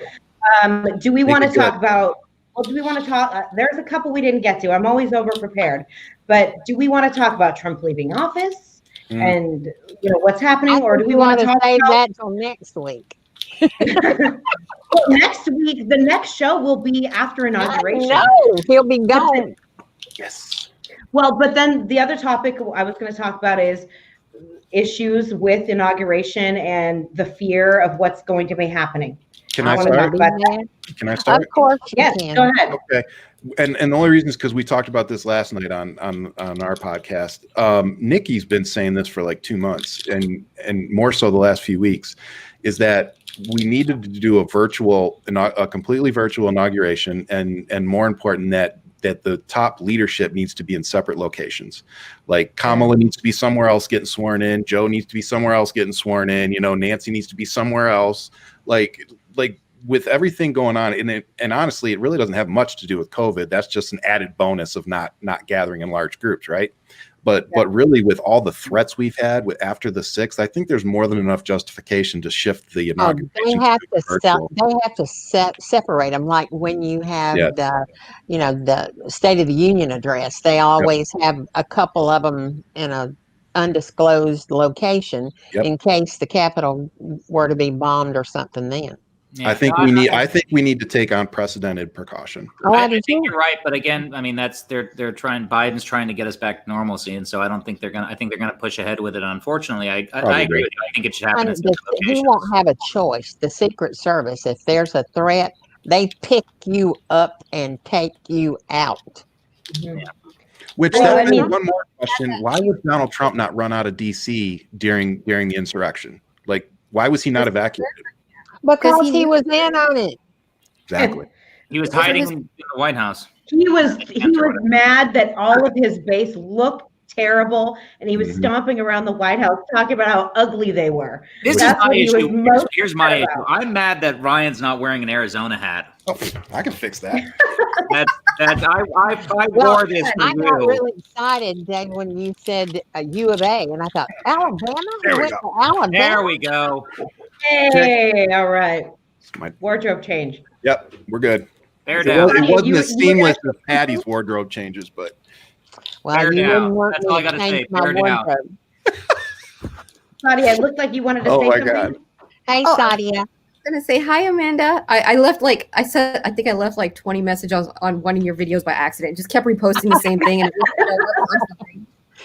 Do we want to talk about? Well, do we want to talk? There's a couple we didn't get to. I'm always over prepared, but do we want to talk about Trump leaving office and what's happening, or do we want to save that till next week? Well, next week, the next show will be after inauguration. No, he'll be gone. Yes. Well, but then the other topic I was going to talk about is issues with inauguration and the fear of what's going to be happening. Can I start? Can I start? Of course, yes. Go ahead. Okay, and the only reason is because we talked about this last night on our podcast. Nikki's been saying this for like 2 months, and more so the last few weeks, is that we needed to do a completely virtual inauguration, and more important that the top leadership needs to be in separate locations. Like Kamala needs to be somewhere else getting sworn in. Joe needs to be somewhere else getting sworn in. Nancy needs to be somewhere else. Like with everything going on, and honestly, it really doesn't have much to do with COVID. That's just an added bonus of not gathering in large groups, right? But really, with all the threats we've had after the 6th, I think there's more than enough justification to shift the inauguration. They have to separate them. Like when you have the State of the Union address, they always have a couple of them in a undisclosed location in case the Capitol were to be bombed or something. Then I think we need to take unprecedented precaution. I think you're right, but again, I mean they're trying. Biden's trying to get us back to normalcy, and so I don't think they're gonna. I think they're gonna push ahead with it. Unfortunately, I agree with you. I think it should happen. He won't have a choice. The Secret Service, if there's a threat, they pick you up and take you out. Yeah. Which that means one more question: why would Donald Trump not run out of D.C. during the insurrection? Like, why was he not evacuated? Because he was in on it. Exactly. He was hiding in the White House. He was mad that all of his base looked terrible, and he was stomping around the White House talking about how ugly they were. This is my issue. Here's my issue. I'm mad that Ryan's not wearing an Arizona hat. Oh, I can fix that. I wore this for I you. got really excited, Dave, when you said U of A, and I thought, Alabama? There we went go. to Alabama? There we go. Hey, all right. Wardrobe change. Yep, we're good. Bear It down. wasn't as seamless as Patty's wardrobe changes, but well, bear you down. wouldn't want That's me all I to gotta change say. my Bear down. wardrobe. Sadia, it looked like you wanted to say something. God. Hey, Sadia. I'm gonna say hi, Amanda. I left I think I left like 20 messages on one of your videos by accident. Just kept reposting the same thing, and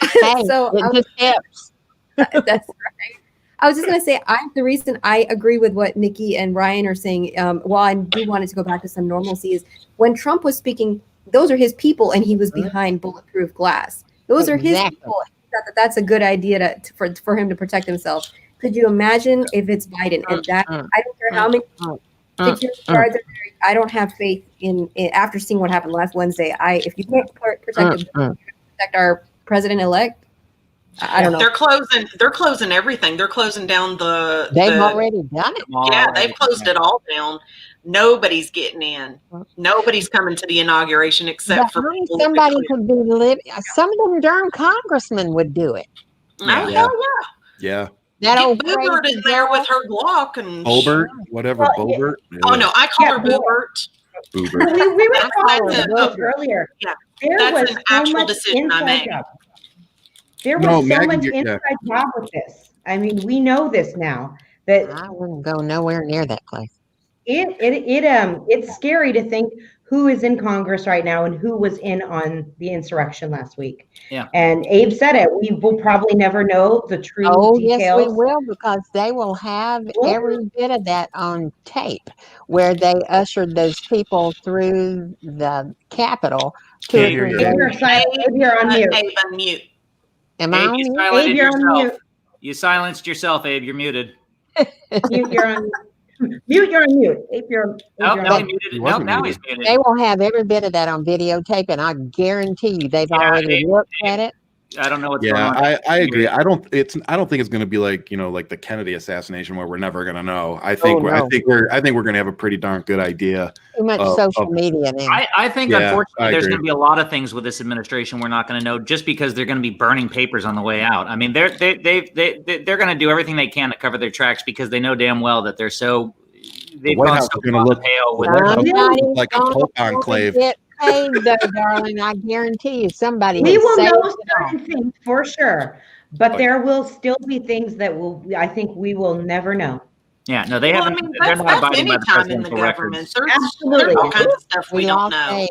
Hey, so it just helps. that's right. I was just gonna say the reason I agree with what Nikki and Ryan are saying. While I do want it to go back to some normalcy, is when Trump was speaking, those are his people, and he was behind bulletproof glass. Those are his people. He thought that's a good idea for him to protect himself. Could you imagine if it's Biden and that? I don't care how many security guards are there. I don't have faith in after seeing what happened last Wednesday. If you can't protect our president-elect, I don't know. They're closing everything. They're closing down They've already done it. Yeah, they've closed it all down. Nobody's getting in. Nobody's coming to the inauguration except for somebody could be living. Some of them darn congressmen would do it. Oh, hell yeah. Yeah. That Get old Boobert crazy in there girl. with her Glock and Bobert, whatever, Bobert. Oh no, I call her Boobert. Boobert. We were talking That's about earlier. Yeah, There that's was an so actual much decision I inside made. job. There was No, so Maggie, much you're- inside job with this. I mean, we know this now. That I wouldn't go nowhere near that place. it's scary to think who is in Congress right now and who was in on the insurrection last week. Yeah. And Abe said it. We will probably never know the true details. Yes, we will, because they will have every bit of that on tape, where they ushered those people through the Capitol. Can't hear you. Abe, you're on mute. Abe, unmute. Am I Abe, on you mute? silenced Abe, you're on yourself. mute. You silenced yourself, Abe. You're muted. Mute, you're on mute. You're on mute. Abe, you're Nope, on now mute. he muted. He Nope, wasn't now muted. he's muted. They will have every bit of that on videotape, and I guarantee you they've already looked at it. I don't know what's going Yeah, on. I agree. I don't think it's going to be like the Kennedy assassination where we're never going to know. I think no. we're going to have a pretty darn good idea. Too much social media now. I think, Yeah, unfortunately, I there's agree. going to be a lot of things with this administration we're not going to know, just because they're going to be burning papers on the way out. I mean, they're going to do everything they can to cover their tracks, because they know damn well that they're so. The White House is going to look like a Pope enclave. Get paid, though, darling. I guarantee you, somebody. We has will saved know it all. certain things for sure, but there will still be things that I think we will never know. Yeah, no, they haven't. They're not That's abiding by any the time in the presidential government. records. There's all kinds of stuff we don't lost know. Abe.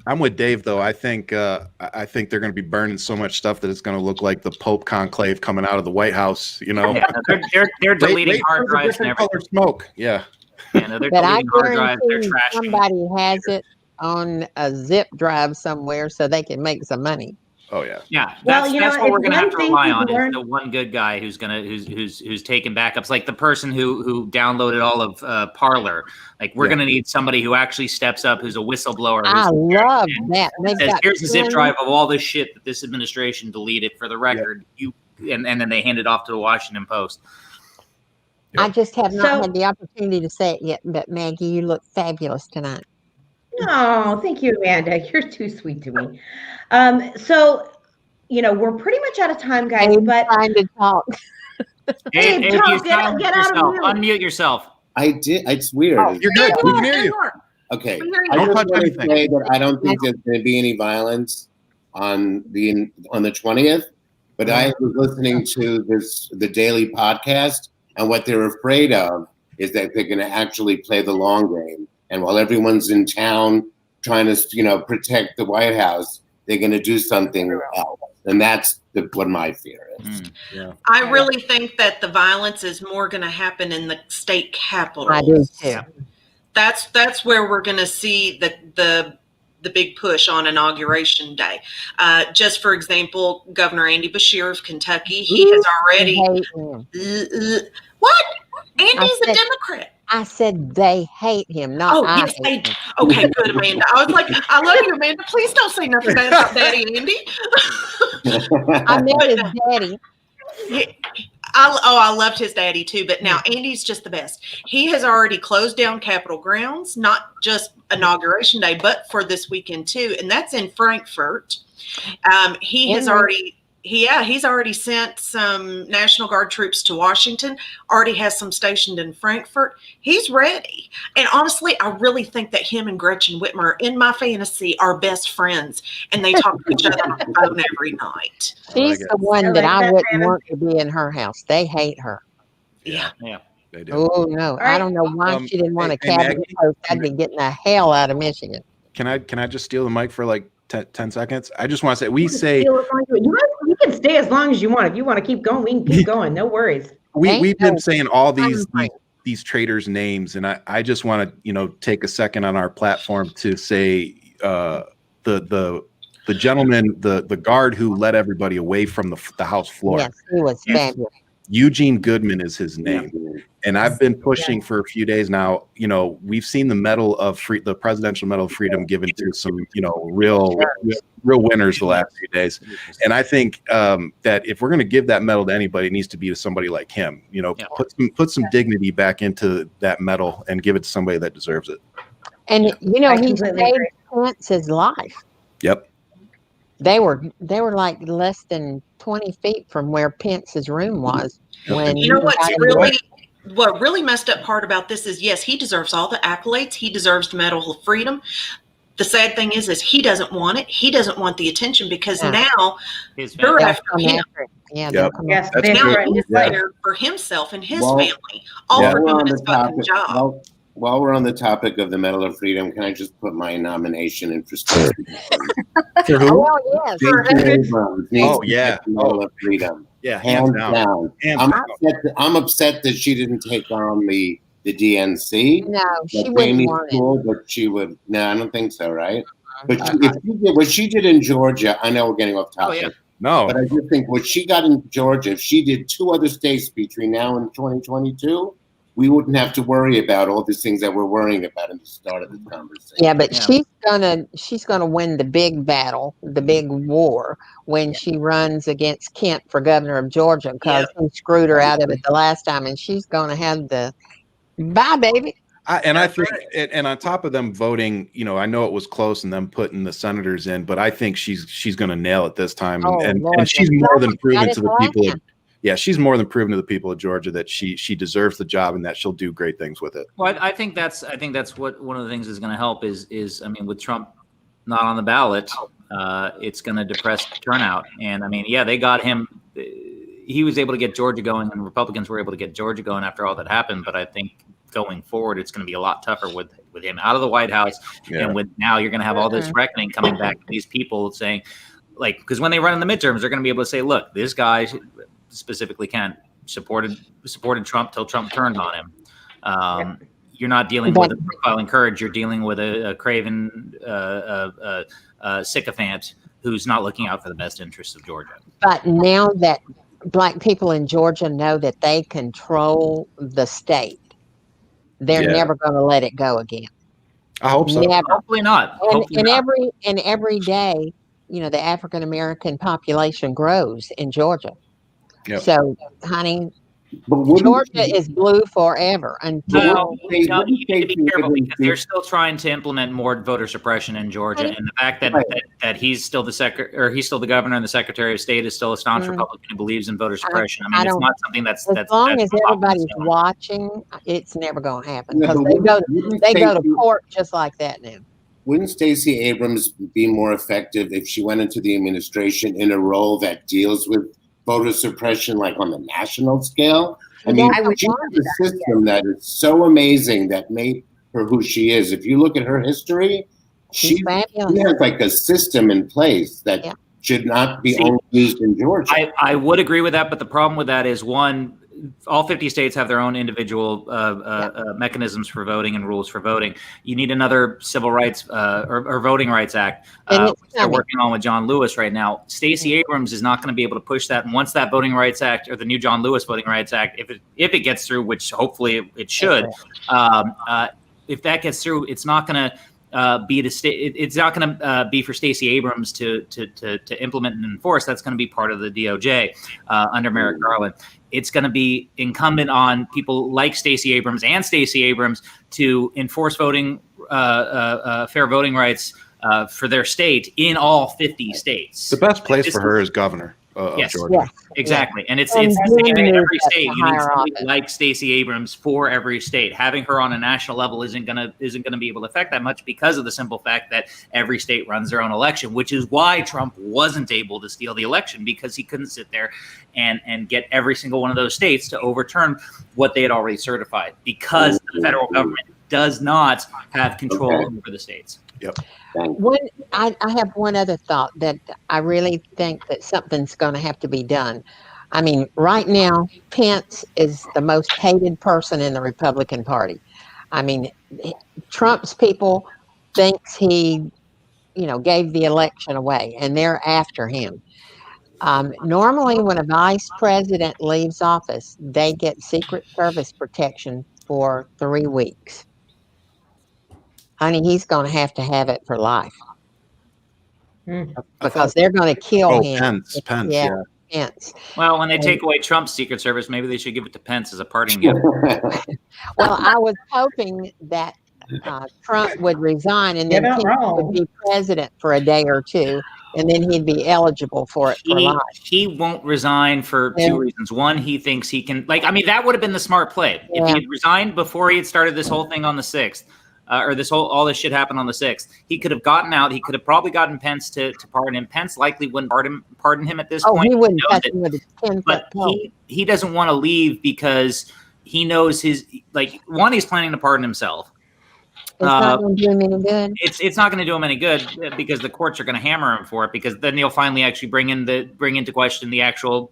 I'm with Dave though. I think they're going to be burning so much stuff that it's going to look like the Pope conclave coming out of the White House. Yeah, they're deleting hard drives and everything. Color smoke. Yeah. Yeah, no, they're But I deleting hard drives. They're guarantee trashing. somebody has it on a zip drive somewhere so they can make some money. Oh yeah. Yeah, Well, that's what we're going to have to one thing rely we've on, is learned- the one good guy who's taking backups, like the person who downloaded all of Parler. Like, we're going to need somebody who actually steps up, who's a whistleblower. I love that. They've Says, got here's a zip 20 drive of all this shit that this administration deleted for the record. And then they hand it off to the Washington Post. I just have not So- had the opportunity to say it yet, but Maggie, you look fabulous tonight. Oh, thank you, Amanda. You're too sweet to me. So, we're pretty much out of time, guys. But trying to talk. Abe, Abe, you get silence out of yourself. mute. Unmute yourself. I did. It's weird. Oh, you're good. We can hear you. Okay. Don't I just touch want to anything. say that I don't think there's going to be any violence on the 20th. But I was listening to the daily podcast, and what they're afraid of is that they're going to actually play the long game. And while everyone's in town trying to, protect the White House, they're going to do something else. And that's what my fear is. I really think that the violence is more going to happen in the state capitals. I do too. That's where we're going to see the big push on Inauguration Day. Just for example, Governor Andy Beshear of Kentucky, he has already. What? Andy's a Democrat. I said they hate him, not I yes, hate him. Okay, good, Amanda. I was like, I love you, Amanda. Please don't say nothing bad about Daddy Andy. I met his daddy. I loved his daddy too, but now Andy's just the best. He has already closed down Capitol grounds, not just Inauguration Day, but for this weekend too, and that's in Frankfurt. He's already sent some National Guard troops to Washington, already has some stationed in Frankfurt. He's ready. And honestly, I really think that him and Gretchen Whitmer, in my fantasy, are best friends. And they talk to each other on the phone every night. She's the one that I wouldn't want to be in her house. They hate her. Yeah. They do. Oh, no. I don't know why she didn't want a cabinet post. I'd be getting the hell out of Michigan. Can I just steal the mic for like 10 seconds? I just want to say, you can stay as long as you want. If you want to keep going, we can keep going. No worries. We've been saying all these traitors' names, and I just want to take a second on our platform to say the gentleman, the guard who led everybody away from the House floor. Yes, he was fabulous. Eugene Goodman is his name. And I've been pushing for a few days now. We've seen the the Presidential Medal of Freedom given to some, real winners the last few days. And I think that if we're going to give that medal to anybody, it needs to be to somebody like him. Put some dignity back into that medal and give it to somebody that deserves it. And he saved Pence's life. Yep. They were like less than 20 feet from where Pence's room was. When what really messed up part about this is, yes, he deserves all the accolades. He deserves the Medal of Freedom. The sad thing is he doesn't want it. He doesn't want the attention because now they're after him. Yeah, now he's there for himself and his family. All for doing his fucking job. While we're on the topic of the Medal of Freedom, can I just put my nomination in for Stacey? For who? Oh, yes. Medal of Freedom. Yeah, hands down. I'm upset that she didn't take on the DNC. No, she wouldn't want it. But she would. No, I don't think so. Right? But what she did in Georgia, I know we're getting off topic. Oh, yeah. No, but I just think what she got in Georgia, if she did 2 other states between now and 2022. We wouldn't have to worry about all these things that we're worrying about at the start of the conversation. Yeah, but she's gonna win the big battle, the big war when she runs against Kent for governor of Georgia because he screwed her out of it the last time, and she's gonna have the bye, baby. I think, and on top of them voting, I know it was close and them putting the senators in, but I think she's going to nail it this time, and she's more than proven to the people. She's more than proven to the people of Georgia that she deserves the job and that she'll do great things with it. Well, I think that's what one of the things is going to help is with Trump not on the ballot, it's going to depress turnout. And they got him. He was able to get Georgia going, and Republicans were able to get Georgia going after all that happened. But I think going forward, it's going to be a lot tougher with him out of the White House, and with now you're going to have all this reckoning coming back to these people saying, because when they run in the midterms, they're going to be able to say, look, this guy specifically supported Trump till Trump turned on him. You're not dealing with a profiling courage. You're dealing with a craven sycophant who's not looking out for the best interests of Georgia. But now that Black people in Georgia know that they control the state, they're never going to let it go again. I hope so. Never. Hopefully not. And every day, the African American population grows in Georgia. Yep. So, honey, But Georgia is blue forever until you need to be careful because they're still trying to implement more voter suppression in Georgia, and the fact that he's still he's still the governor and the secretary of state is still a staunch Republican who believes in voter suppression. I mean, it's not something that's as long as everybody's watching, it's never going to happen because they go to court just like that now. Wouldn't Stacey Abrams be more effective if she went into the administration in a role that deals with voter suppression, like on the national scale? I mean, she has a system that is so amazing that made her who she is. If you look at her history, she has like a system in place that should not be only used in Georgia. I would agree with that, but the problem with that is, one, all 50 states have their own individual mechanisms for voting and rules for voting. You need another civil rights or voting rights act, which they're working on with John Lewis right now. Stacey Abrams is not going to be able to push that. And once that voting rights act, or the new John Lewis voting rights act, if it gets through, which hopefully it should, if that gets through, it's not going to it's not going to be for Stacey Abrams to implement and enforce. That's going to be part of the DOJ under Merrick Garland. It's going to be incumbent on people like Stacey Abrams and Stacey Abrams to enforce voting, fair voting rights for their state in all 50 states. The best place for her is governor of Georgia. Yes, exactly. And it's in every state. You need somebody like Stacey Abrams for every state. Having her on a national level isn't gonna be able to affect that much because of the simple fact that every state runs their own election, which is why Trump wasn't able to steal the election, because he couldn't sit there and get every single one of those states to overturn what they had already certified, because the federal government does not have control over the states. Yep. I have one other thought that I really think that something's going to have to be done. I mean, right now, Pence is the most hated person in the Republican Party. I mean, Trump's people thinks he, gave the election away, and they're after him. Normally, when a vice president leaves office, they get Secret Service protection for 3 weeks. Honey, he's going to have it for life because they're going to kill him. Pence, yeah. Pence. Well, when they take away Trump's Secret Service, maybe they should give it to Pence as a parting gift. Well, I was hoping that Trump would resign and then Pence would be president for a day or two, and then he'd be eligible for it for life. He won't resign for two reasons. One, he thinks he can, that would have been the smart play. If he had resigned before he had started this whole thing on the 6th, or all this shit happened on the 6th, he could have gotten out. He could have probably gotten Pence to pardon him. Pence likely wouldn't pardon him at this point. He wouldn't touch him with his 10-foot pole. He doesn't want to leave because he knows he's planning to pardon himself. It's not going to do him any good. It's not going to do him any good because the courts are going to hammer him for it, because then they'll finally actually bring into question the actual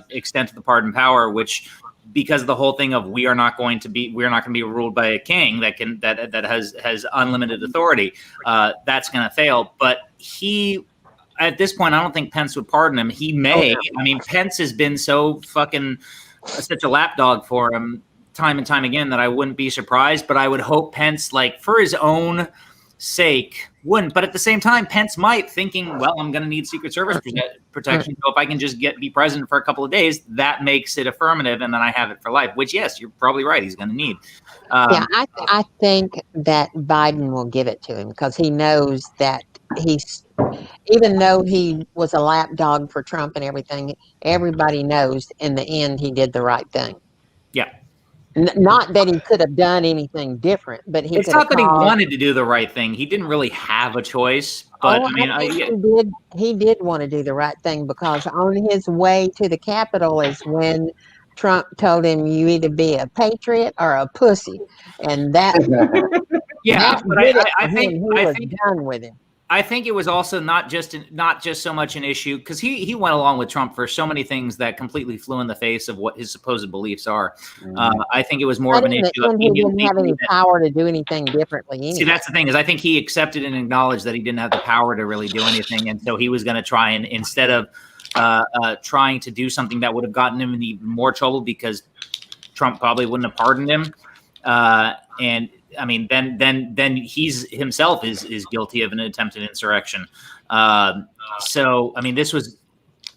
extent of the pardon power, which, because of the whole thing of we are not going to be ruled by a king that has unlimited authority, that's going to fail. But at this point, I don't think Pence would pardon him. He may. I mean, Pence has been so fucking such a lapdog for him time and time again that I wouldn't be surprised. But I would hope Pence, for his own sake, wouldn't. But at the same time, Pence might, thinking, well, I'm going to need Secret Service protection, so if I can just be president for a couple of days, that makes it affirmative, and then I have it for life, which, yes, you're probably right, he's going to need. I think that Biden will give it to him because he knows that even though he was a lapdog for Trump and everything, everybody knows in the end he did the right thing. Yeah. Not that he could have done anything different, but it's not that he wanted to do the right thing. He didn't really have a choice. But he did want to do the right thing, because on his way to the Capitol is when Trump told him, "You either be a patriot or a pussy," and that. I think he was done with him. I think it was also not just so much an issue, because he went along with Trump for so many things that completely flew in the face of what his supposed beliefs are. I think it was more of an issue. He didn't have any power to do anything differently. Anyway. See, that's the thing, is I think he accepted and acknowledged that he didn't have the power to really do anything, and so he was going to try and, instead of trying to do something that would have gotten him in even more trouble, because Trump probably wouldn't have pardoned him, and. I mean, then he's himself is guilty of an attempted insurrection. So, I mean, this was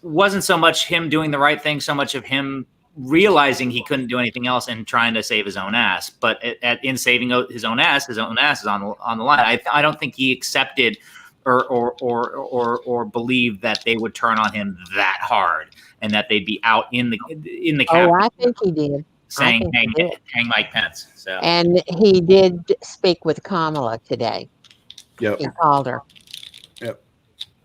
wasn't so much him doing the right thing, so much of him realizing he couldn't do anything else and trying to save his own ass. But in saving his own ass is on the line. I don't think he accepted or believed that they would turn on him that hard and that they'd be out in the Oh, I think he did. saying hang Mike Pence. So And he did speak with Kamala today. Yep. He called her. Yep.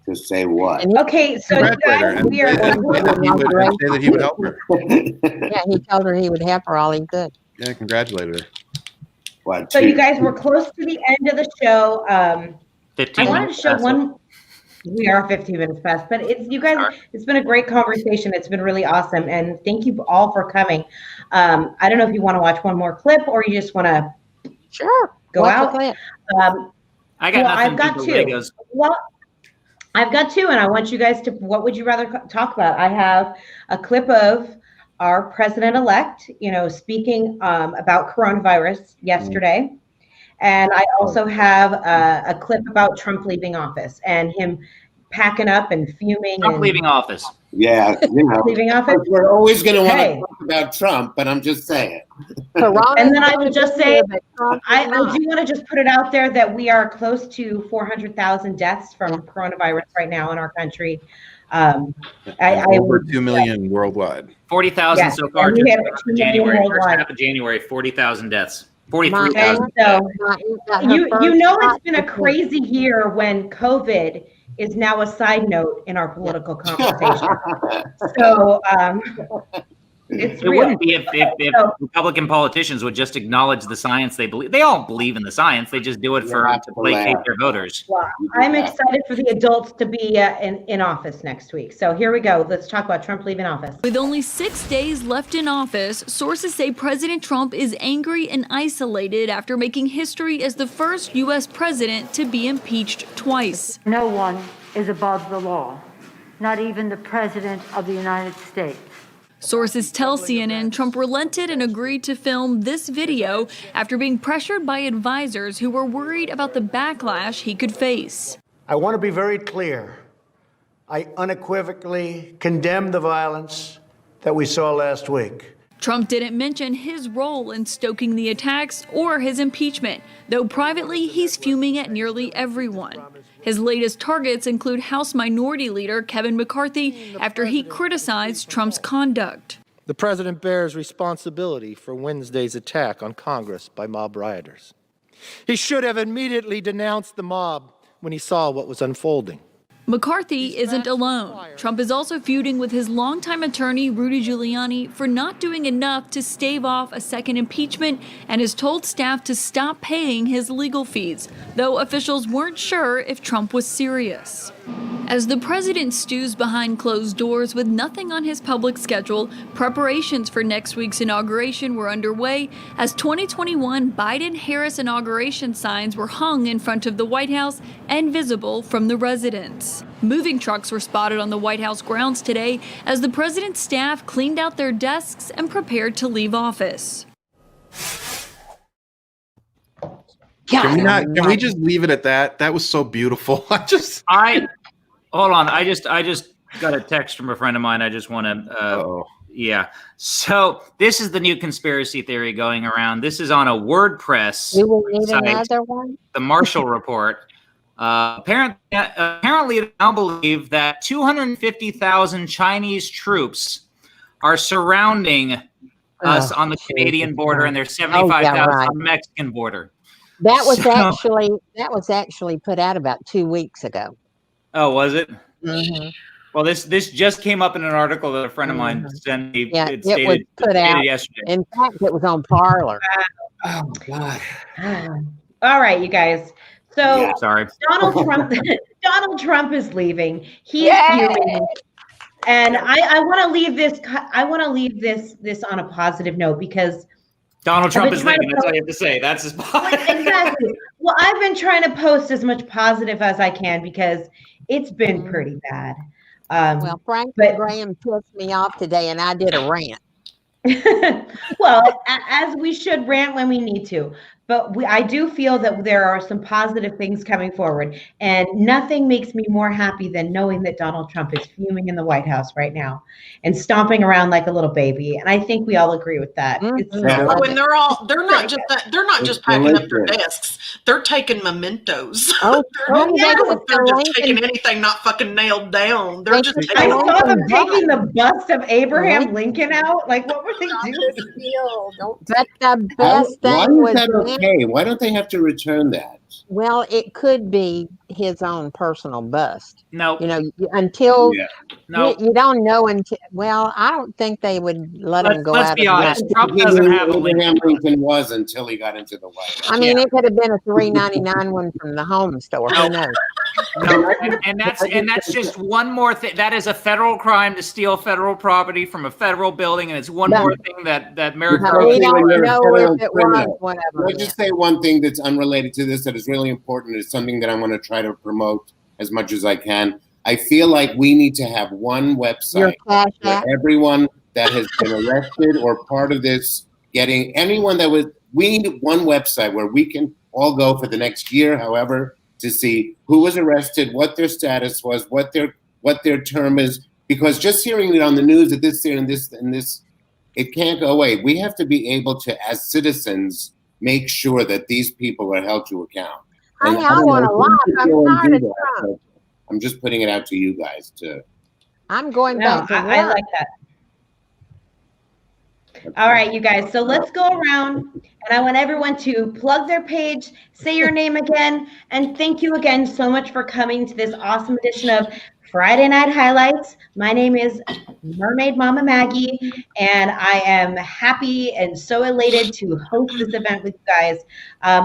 To say what? Okay, so you guys, we are. Say that he would help her. Yeah, he told her he would help her all he could. Yeah, congratulated her. What? So you guys, we're close to the end of the show. 15 I wanted to show one. We are 15 minutes past, but it's you guys. It's been a great conversation. It's been really awesome, and thank you all for coming. I don't know if you want to watch one more clip or you just want to go Watch out. the clip. I got nothing I've got but two. Legos. Well, I've got two, and I want you guys to. What would you rather talk about? I have a clip of our president-elect, speaking about coronavirus yesterday. And I also have a clip about Trump leaving office and him packing up and fuming. Trump leaving office. Yeah, leaving office. We're always going to want Hey. to talk about Trump, but I'm just saying. And then I will just say, I do want to just put it out there that we are close to 400,000 deaths from coronavirus right now in our country. Over 2 million worldwide. 40,000 Yes, so far. and we Just have first 2 million January. First worldwide. half of January, 40,000 deaths. Okay, 43,000. so you know it's been a crazy year when COVID is now a side note in our political conversation. So it's It real. wouldn't be if Republican politicians would just acknowledge the science they believe. They all believe in the science. They just do it to placate their voters. Well, I'm excited for the adults to be in office next week. So here we go. Let's talk about Trump leaving office. With only 6 days left in office, sources say President Trump is angry and isolated after making history as the first U.S. president to be impeached twice. No one is above the law, not even the President of the United States. Sources tell CNN Trump relented and agreed to film this video after being pressured by advisors who were worried about the backlash he could face. I want to be very clear. I unequivocally condemn the violence that we saw last week. Trump didn't mention his role in stoking the attacks or his impeachment, though privately he's fuming at nearly everyone. His latest targets include House Minority Leader Kevin McCarthy after he criticized Trump's conduct. The president bears responsibility for Wednesday's attack on Congress by mob rioters. He should have immediately denounced the mob when he saw what was unfolding. McCarthy isn't alone. Trump is also feuding with his longtime attorney, Rudy Giuliani, for not doing enough to stave off a second impeachment and has told staff to stop paying his legal fees, though officials weren't sure if Trump was serious. As the president stews behind closed doors with nothing on his public schedule, preparations for next week's inauguration were underway as 2021 Biden-Harris inauguration signs were hung in front of the White House and visible from the residence. Moving trucks were spotted on the White House grounds today as the president's staff cleaned out their desks and prepared to leave office. Can we just leave it at that? That was so beautiful. Hold on. I just got a text from a friend of mine. I just want to, yeah. So this is the new conspiracy theory going around. This is on a WordPress You will need site, another one? the Marshall Report. Apparently they now believe that 250,000 Chinese troops are surrounding us on the Canadian border, and there's 75,000 right. on the Mexican border. That was actually put out about 2 weeks ago. Oh, was it? Mm-hmm. Well, this just came up in an article that a friend of mine sent me. Yeah, It it was stated, put out yesterday. In fact, it was on Parler. Oh God! All right, you guys. So Yeah, sorry. Donald Trump is leaving. He's fuming. And I want to leave this. I want to leave this on a positive note because Donald Trump is leaving. That's all you have to say. That's his point. Exactly. Well, I've been trying to post as much positive as I can because it's been pretty bad. Well, Franklin Graham pissed me off today, and I did a rant. Well, as we should rant when we need to. But I do feel that there are some positive things coming forward. And nothing makes me more happy than knowing that Donald Trump is fuming in the White House right now and stomping around like a little baby. And I think we all agree with that. When they're not just packing up their desks, they're taking mementos. Oh, they're just taking anything not fucking nailed down. They're just I saw them taking the bust of Abraham Lincoln out. Like, what were they doing? But the best thing Why was is that okay? Why don't they have to return that? Well, it could be his own personal bust. No, until No. you don't know until. Well, I don't think they would let him go Let's out. be of honest. that. Trump doesn't have a Abraham Lincoln was until he got into the White House. I mean, it could have been a $3.99 one from the home store. Who knows? No, and that's just one more thing. That is a federal crime to steal federal property from a federal building, and it's one more thing that America. We don't know if it was whatever. Let me just say one thing that's unrelated to this that is really important. It's something that I want to try to promote as much as I can. I feel like we need to have one website where everyone that has been arrested or part of this we need one website where we can all go for the next year, however, to see who was arrested, what their status was, what their term is, because just hearing it on the news that this year and this, it can't go away. We have to be able to, as citizens, make sure that these people are held to account. I want to laugh. I'm tired of Trump. I'm just putting it out to you guys to. I'm going back to work. I like that. All right, you guys. So let's go around, and I want everyone to plug their page, say your name again, and thank you again so much for coming to this awesome edition of Friday Night Highlights. My name is Mermaidmama Maggie, and I am happy and so elated to host this event with you guys.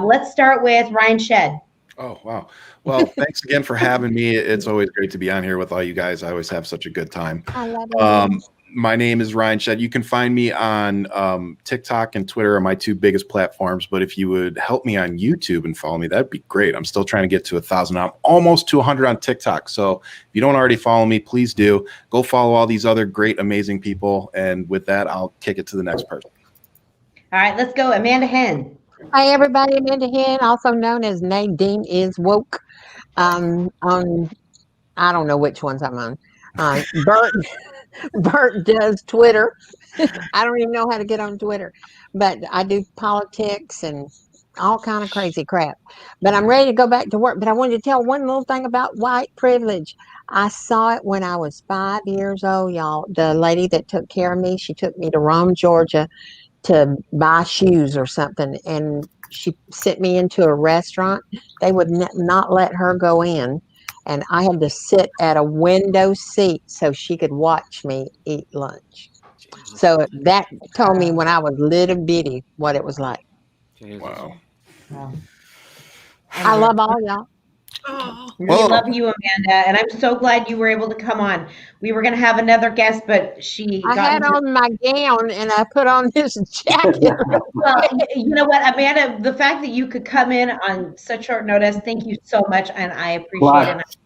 Let's start with Ryan Shead. Oh, wow. Well, thanks again for having me. It's always great to be on here with all you guys. I always have such a good time. I love it. My name is Ryan Shead. You can find me on TikTok and Twitter are my two biggest platforms. But if you would help me on YouTube and follow me, that'd be great. I'm still trying to get to 1,000. I'm almost to 100 on TikTok. So if you don't already follow me, please do. Go follow all these other great, amazing people. And with that, I'll kick it to the next person. All right, let's go. Amanda Henn. Hi, everybody. Amanda Henn, also known as Nadine is Woke. On I don't know which ones I'm on. Bert does Twitter. I don't even know how to get on Twitter, but I do politics and all kind of crazy crap. But I'm ready to go back to work. But I wanted to tell one little thing about white privilege. I saw it when I was 5 years old, y'all. The lady that took care of me, she took me to Rome, Georgia to buy shoes or something. And she sent me into a restaurant. They would not let her go in. And I had to sit at a window seat so she could watch me eat lunch. So that told me when I was little bitty what it was like. Wow. I love all y'all. We love you, Amanda, and I'm so glad you were able to come on. We were going to have another guest, but I had on my gown and I put on this jacket. Well, you know what, Amanda, the fact that you could come in on such short notice, thank you so much, and I appreciate it.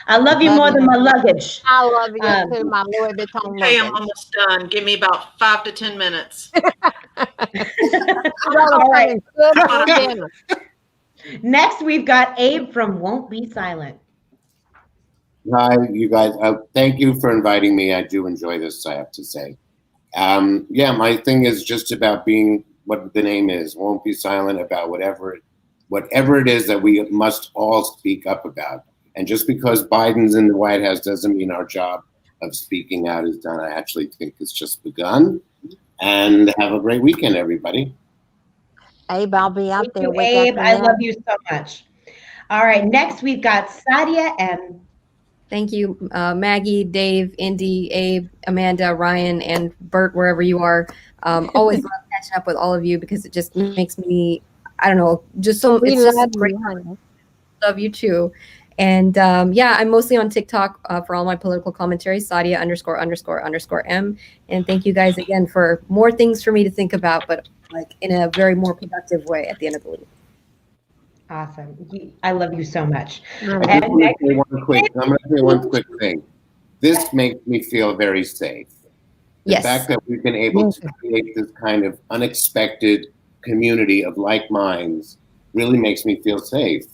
I love you more than my luggage. I love you too, my Louis Vuitton Hey, luggage. I'm almost done. Give me about 5 to 10 minutes. All right. Next, we've got Abe from Won't Be Silent. Hi, you guys. Thank you for inviting me. I do enjoy this, I have to say. Yeah, my thing is just about being what the name is. Won't be silent about whatever it is that we must all speak up about. And just because Biden's in the White House doesn't mean our job of speaking out is done. I actually think it's just begun. And have a great weekend, everybody. Abe, I'll be out there. Abe, I love you so much. All right, next we've got Sadia M. Thank you, Maggie, Dave, Indy, Abe, Amanda, Ryan, and Bert, wherever you are. Always love catching up with all of you because it just makes me, I don't know, just so We it's just love great. you. Love you too. And yeah, I'm mostly on TikTok for all my political commentary, Sadia ____M. And thank you guys again for more things for me to think about, but like in a very more productive way at the end of the week. Awesome. I love you so much. I'm going to say one quick thing. This makes me feel very safe. The Yes. fact that we've been able to create this kind of unexpected community of like minds really makes me feel safe.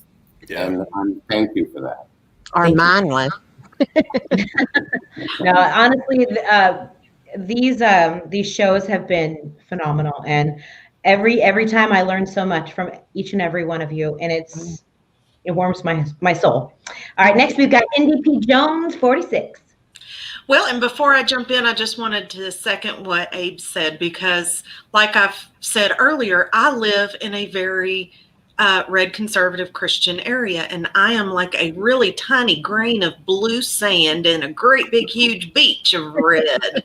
And thank you for that. Or mindless. No, honestly, these shows have been phenomenal, and every time I learn so much from each and every one of you, and it warms my soul. All right, next we've got NDP Jones 46. Well, and before I jump in, I just wanted to second what Abe said, because like I've said earlier, I live in a very red conservative Christian area, and I am like a really tiny grain of blue sand in a great big huge beach of red.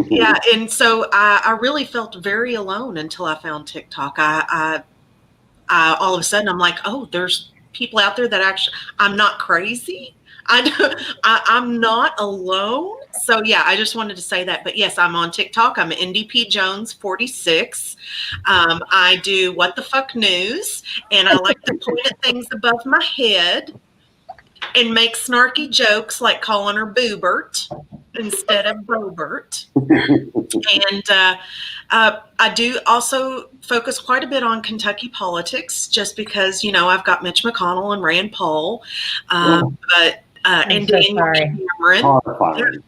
Yeah, and so I really felt very alone until I found TikTok. I all of a sudden I'm like, oh, there's people out there that actually, I'm not crazy. I'm not alone. So yeah, I just wanted to say that. But yes, I'm on TikTok. I'm NDP Jones 46. I do What the Fuck News, and I like to point at things above my head and make snarky jokes like calling her Boobert instead of Bobert. And I do also focus quite a bit on Kentucky politics, just because, you know, I've got Mitch McConnell and Rand Paul, but and so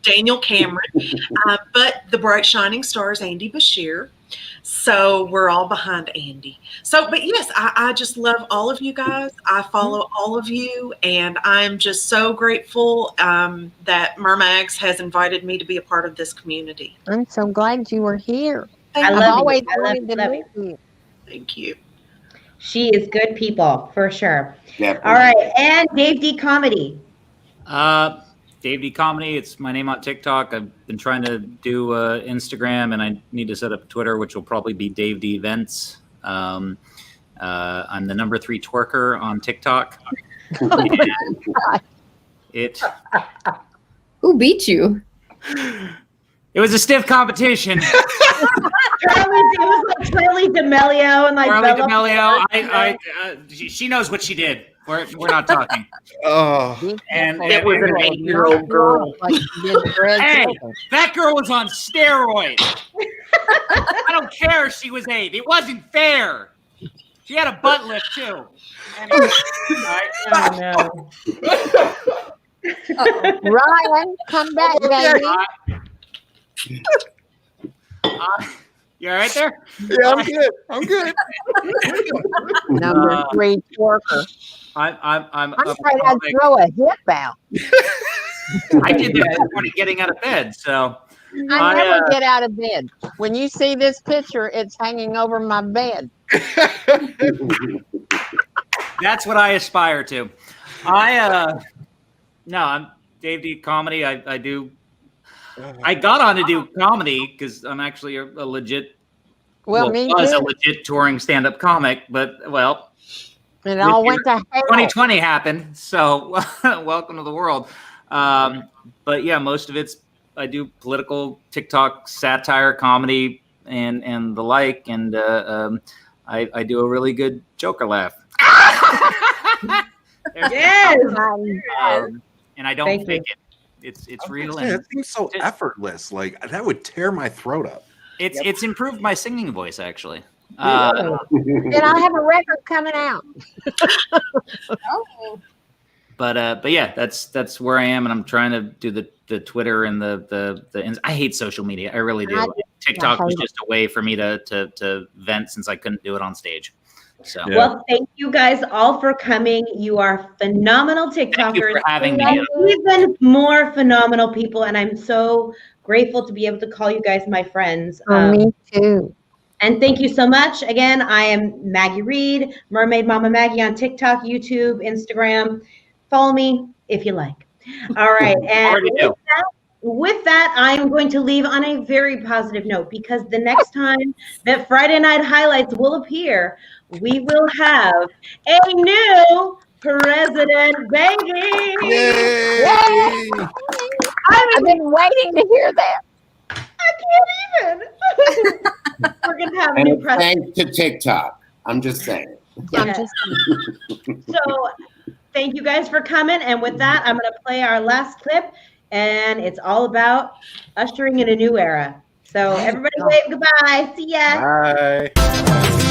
Daniel Cameron, but the bright shining star is Andy Bashir. So we're all behind Andy. So, but yes, I just love all of you guys. I follow all of you, and I'm just so grateful that Mermags has invited me to be a part of this community. I'm so glad you were here. I I've love always you. wanted to love meet you. you. Thank you. She is good people for sure. Yeah. All right, and Dave D Comedy. Dave D Comedy. It's my name on TikTok. I've been trying to do Instagram, and I need to set up Twitter, which will probably be Dave D Events. I'm the number 3 twerker on TikTok. Who beat you? It was a stiff competition. It was like Charlie D'Amelio and like Charlie Bella. D'Amelio. She knows what she did. We're not talking. Oh, and it was an 8-year-old girl. Hey, that girl was on steroids. I don't care if she was 8. It wasn't fair. She had a butt lift too. Anyway, Oh no. Ryan, come back, baby. You all right there? Yeah, I'm good. I'm good. Number 3 twerker. I'm afraid I'd throw a hip out. I did that this morning getting out of bed. So I never get out of bed. When you see this picture, it's hanging over my bed. That's what I aspire to. I'm Dave D Comedy. I got on to do comedy because I'm actually a legit. Was a legit touring stand-up comic, but it all went to hell. 2020 happened, so welcome to the world. But yeah, most of it's I do political TikTok satire comedy and the like, and I do a really good Joker laugh. Yes. And I don't fake it. It's real. And it seems so effortless. Like that would tear my throat up. It's improved my singing voice actually. Then I have a record coming out. But yeah, that's where I am, and I'm trying to do the Twitter and the I hate social media. I really do. TikTok was just a way for me to vent since I couldn't do it on stage. So well, thank you guys all for coming. You are phenomenal TikTokers. Thank you for having me. Even more phenomenal people, and I'm so grateful to be able to call you guys my friends. Me too. And thank you so much. Again, I am Maggie Reed, Mermaidmama Maggie on TikTok, YouTube, Instagram. Follow me if you like. All right. And with that, I am going to leave on a very positive note, because the next time that Friday Night Highlights will appear, we will have a new president, baby. Yay! Yay! I've been waiting to hear that. I can't even. We're going to have a new president. Thanks to TikTok. I'm just saying. So thank you guys for coming. And with that, I'm going to play our last clip. And it's all about ushering in a new era. So everybody wave goodbye. See ya. Bye.